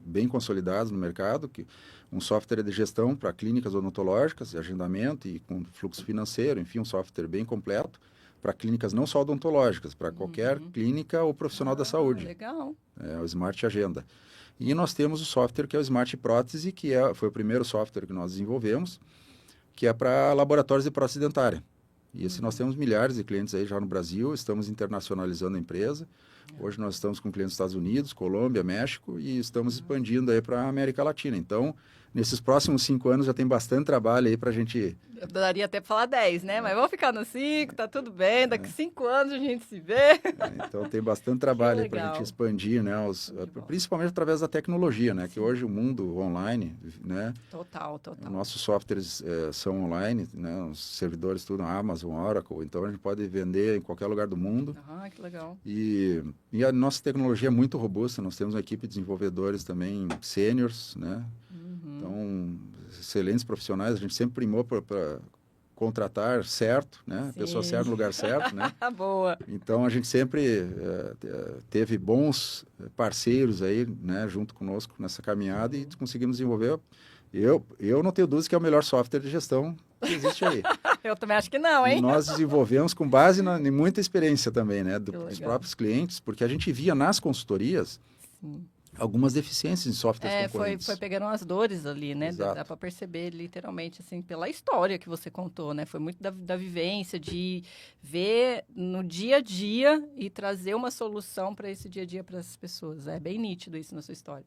bem consolidados no mercado, que um software de gestão para clínicas odontológicas, de agendamento e com fluxo financeiro, enfim, um software bem completo para clínicas não só odontológicas, para qualquer clínica ou profissional da saúde. Legal. O Smart Agenda. E nós temos o software que é o Smart Prótese, que foi o primeiro software que nós desenvolvemos, que é para laboratórios de prótese dentária. E esse nós temos milhares de clientes aí já no Brasil, estamos internacionalizando a empresa. Hoje nós estamos com clientes nos Estados Unidos, Colômbia, México e estamos expandindo aí para a América Latina. Então, nesses próximos 5 anos já tem bastante trabalho aí para a gente... Eu daria até para falar 10, né? Mas vamos ficar nos 5, tá tudo bem. Daqui 5 anos a gente se vê. Então, tem bastante trabalho aí para a gente expandir, né? Principalmente através da tecnologia, né? Sim. Que hoje o mundo online, né? Total. Nossos softwares são online, né? Os servidores tudo na Amazon, Oracle. Então, a gente pode vender em qualquer lugar do mundo. Que legal. E a nossa tecnologia é muito robusta. Nós temos uma equipe de desenvolvedores também sêniors, né? Então, excelentes profissionais. A gente sempre primou para contratar certo, né? A pessoa certa no lugar certo, né? Boa. Então, a gente sempre teve bons parceiros aí, né? Junto conosco nessa caminhada e conseguimos desenvolver. Eu não tenho dúvida que é o melhor software de gestão que existe aí. Eu também acho que não, hein? E nós desenvolvemos com base em muita experiência também, né? Dos próprios clientes, porque a gente via nas consultorias... Sim. Algumas deficiências em softwares concorrentes. Foi pegando as dores ali, né? Exato. Dá para perceber literalmente, assim, pela história que você contou, né? Foi muito da vivência, de ver no dia a dia e trazer uma solução para esse dia a dia para as pessoas. É bem nítido isso na sua história.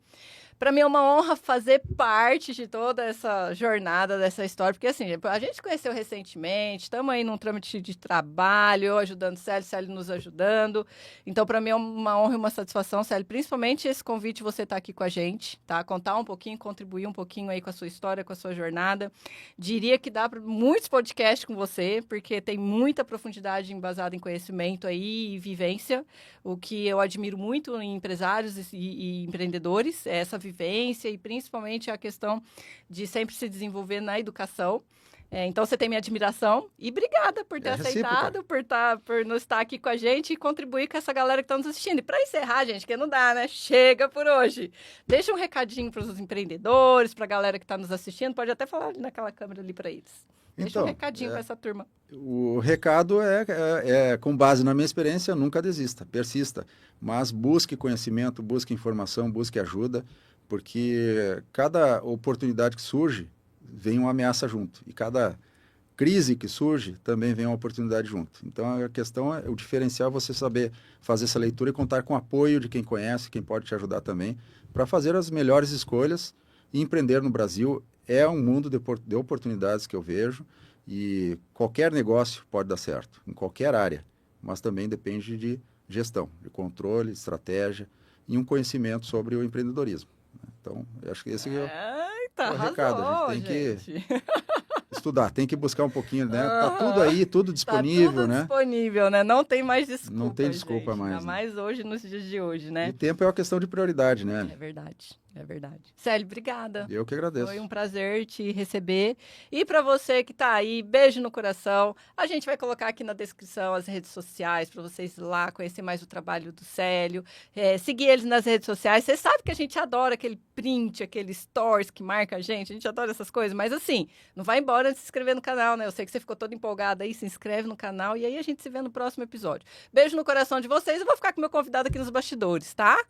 Para mim é uma honra fazer parte de toda essa jornada dessa história, porque assim, a gente se conheceu recentemente, estamos aí num trâmite de trabalho, eu ajudando o Célio nos ajudando. Então, para mim é uma honra e uma satisfação, Célio, principalmente esse convite de você estar aqui com a gente, tá? Contar um pouquinho, contribuir um pouquinho aí com a sua história, com a sua jornada. Diria que dá para muitos podcasts com você, porque tem muita profundidade embasada em conhecimento aí e vivência, o que eu admiro muito em empresários e empreendedores, é essa vivência e principalmente a questão de sempre se desenvolver na educação. Então, você tem minha admiração e obrigada por ter aceitado, por não estar aqui com a gente e contribuir com essa galera que está nos assistindo. E para encerrar, gente, que não dá, né? Chega por hoje. Deixa um recadinho para os empreendedores, para a galera que está nos assistindo. Pode até falar naquela câmera ali para eles. Deixa um recadinho para essa turma. O recado com base na minha experiência, nunca desista, persista. Mas busque conhecimento, busque informação, busque ajuda, porque cada oportunidade que surge, vem uma ameaça junto. E cada crise que surge, também vem uma oportunidade junto. Então, a questão é o diferencial, você saber fazer essa leitura e contar com o apoio de quem conhece, quem pode te ajudar também, para fazer as melhores escolhas. E empreender no Brasil é um mundo de oportunidades que eu vejo, e qualquer negócio pode dar certo, em qualquer área, mas também depende de gestão, de controle, estratégia e um conhecimento sobre o empreendedorismo. Então, eu acho que esse é o recado. A gente tem que estudar, tem que buscar um pouquinho, né? Tá tudo aí, tudo disponível, tá tudo né? Disponível, né? Não tem mais desculpa. Não tem desculpa, gente, mais. Ainda mais hoje, nos dias de hoje, né? E tempo é uma questão de prioridade, né? É verdade. É verdade. Célio, obrigada. Eu que agradeço. Foi um prazer te receber. E para você que está aí, beijo no coração. A gente vai colocar aqui na descrição as redes sociais para vocês ir lá conhecer mais o trabalho do Célio. Seguir eles nas redes sociais. Você sabe que a gente adora aquele print, aquele stories que marca a gente adora essas coisas. Mas assim, não vai embora antes de se inscrever no canal, né? Eu sei que você ficou toda empolgada aí, se inscreve no canal e aí a gente se vê no próximo episódio. Beijo no coração de vocês. Eu vou ficar com o meu convidado aqui nos bastidores, tá?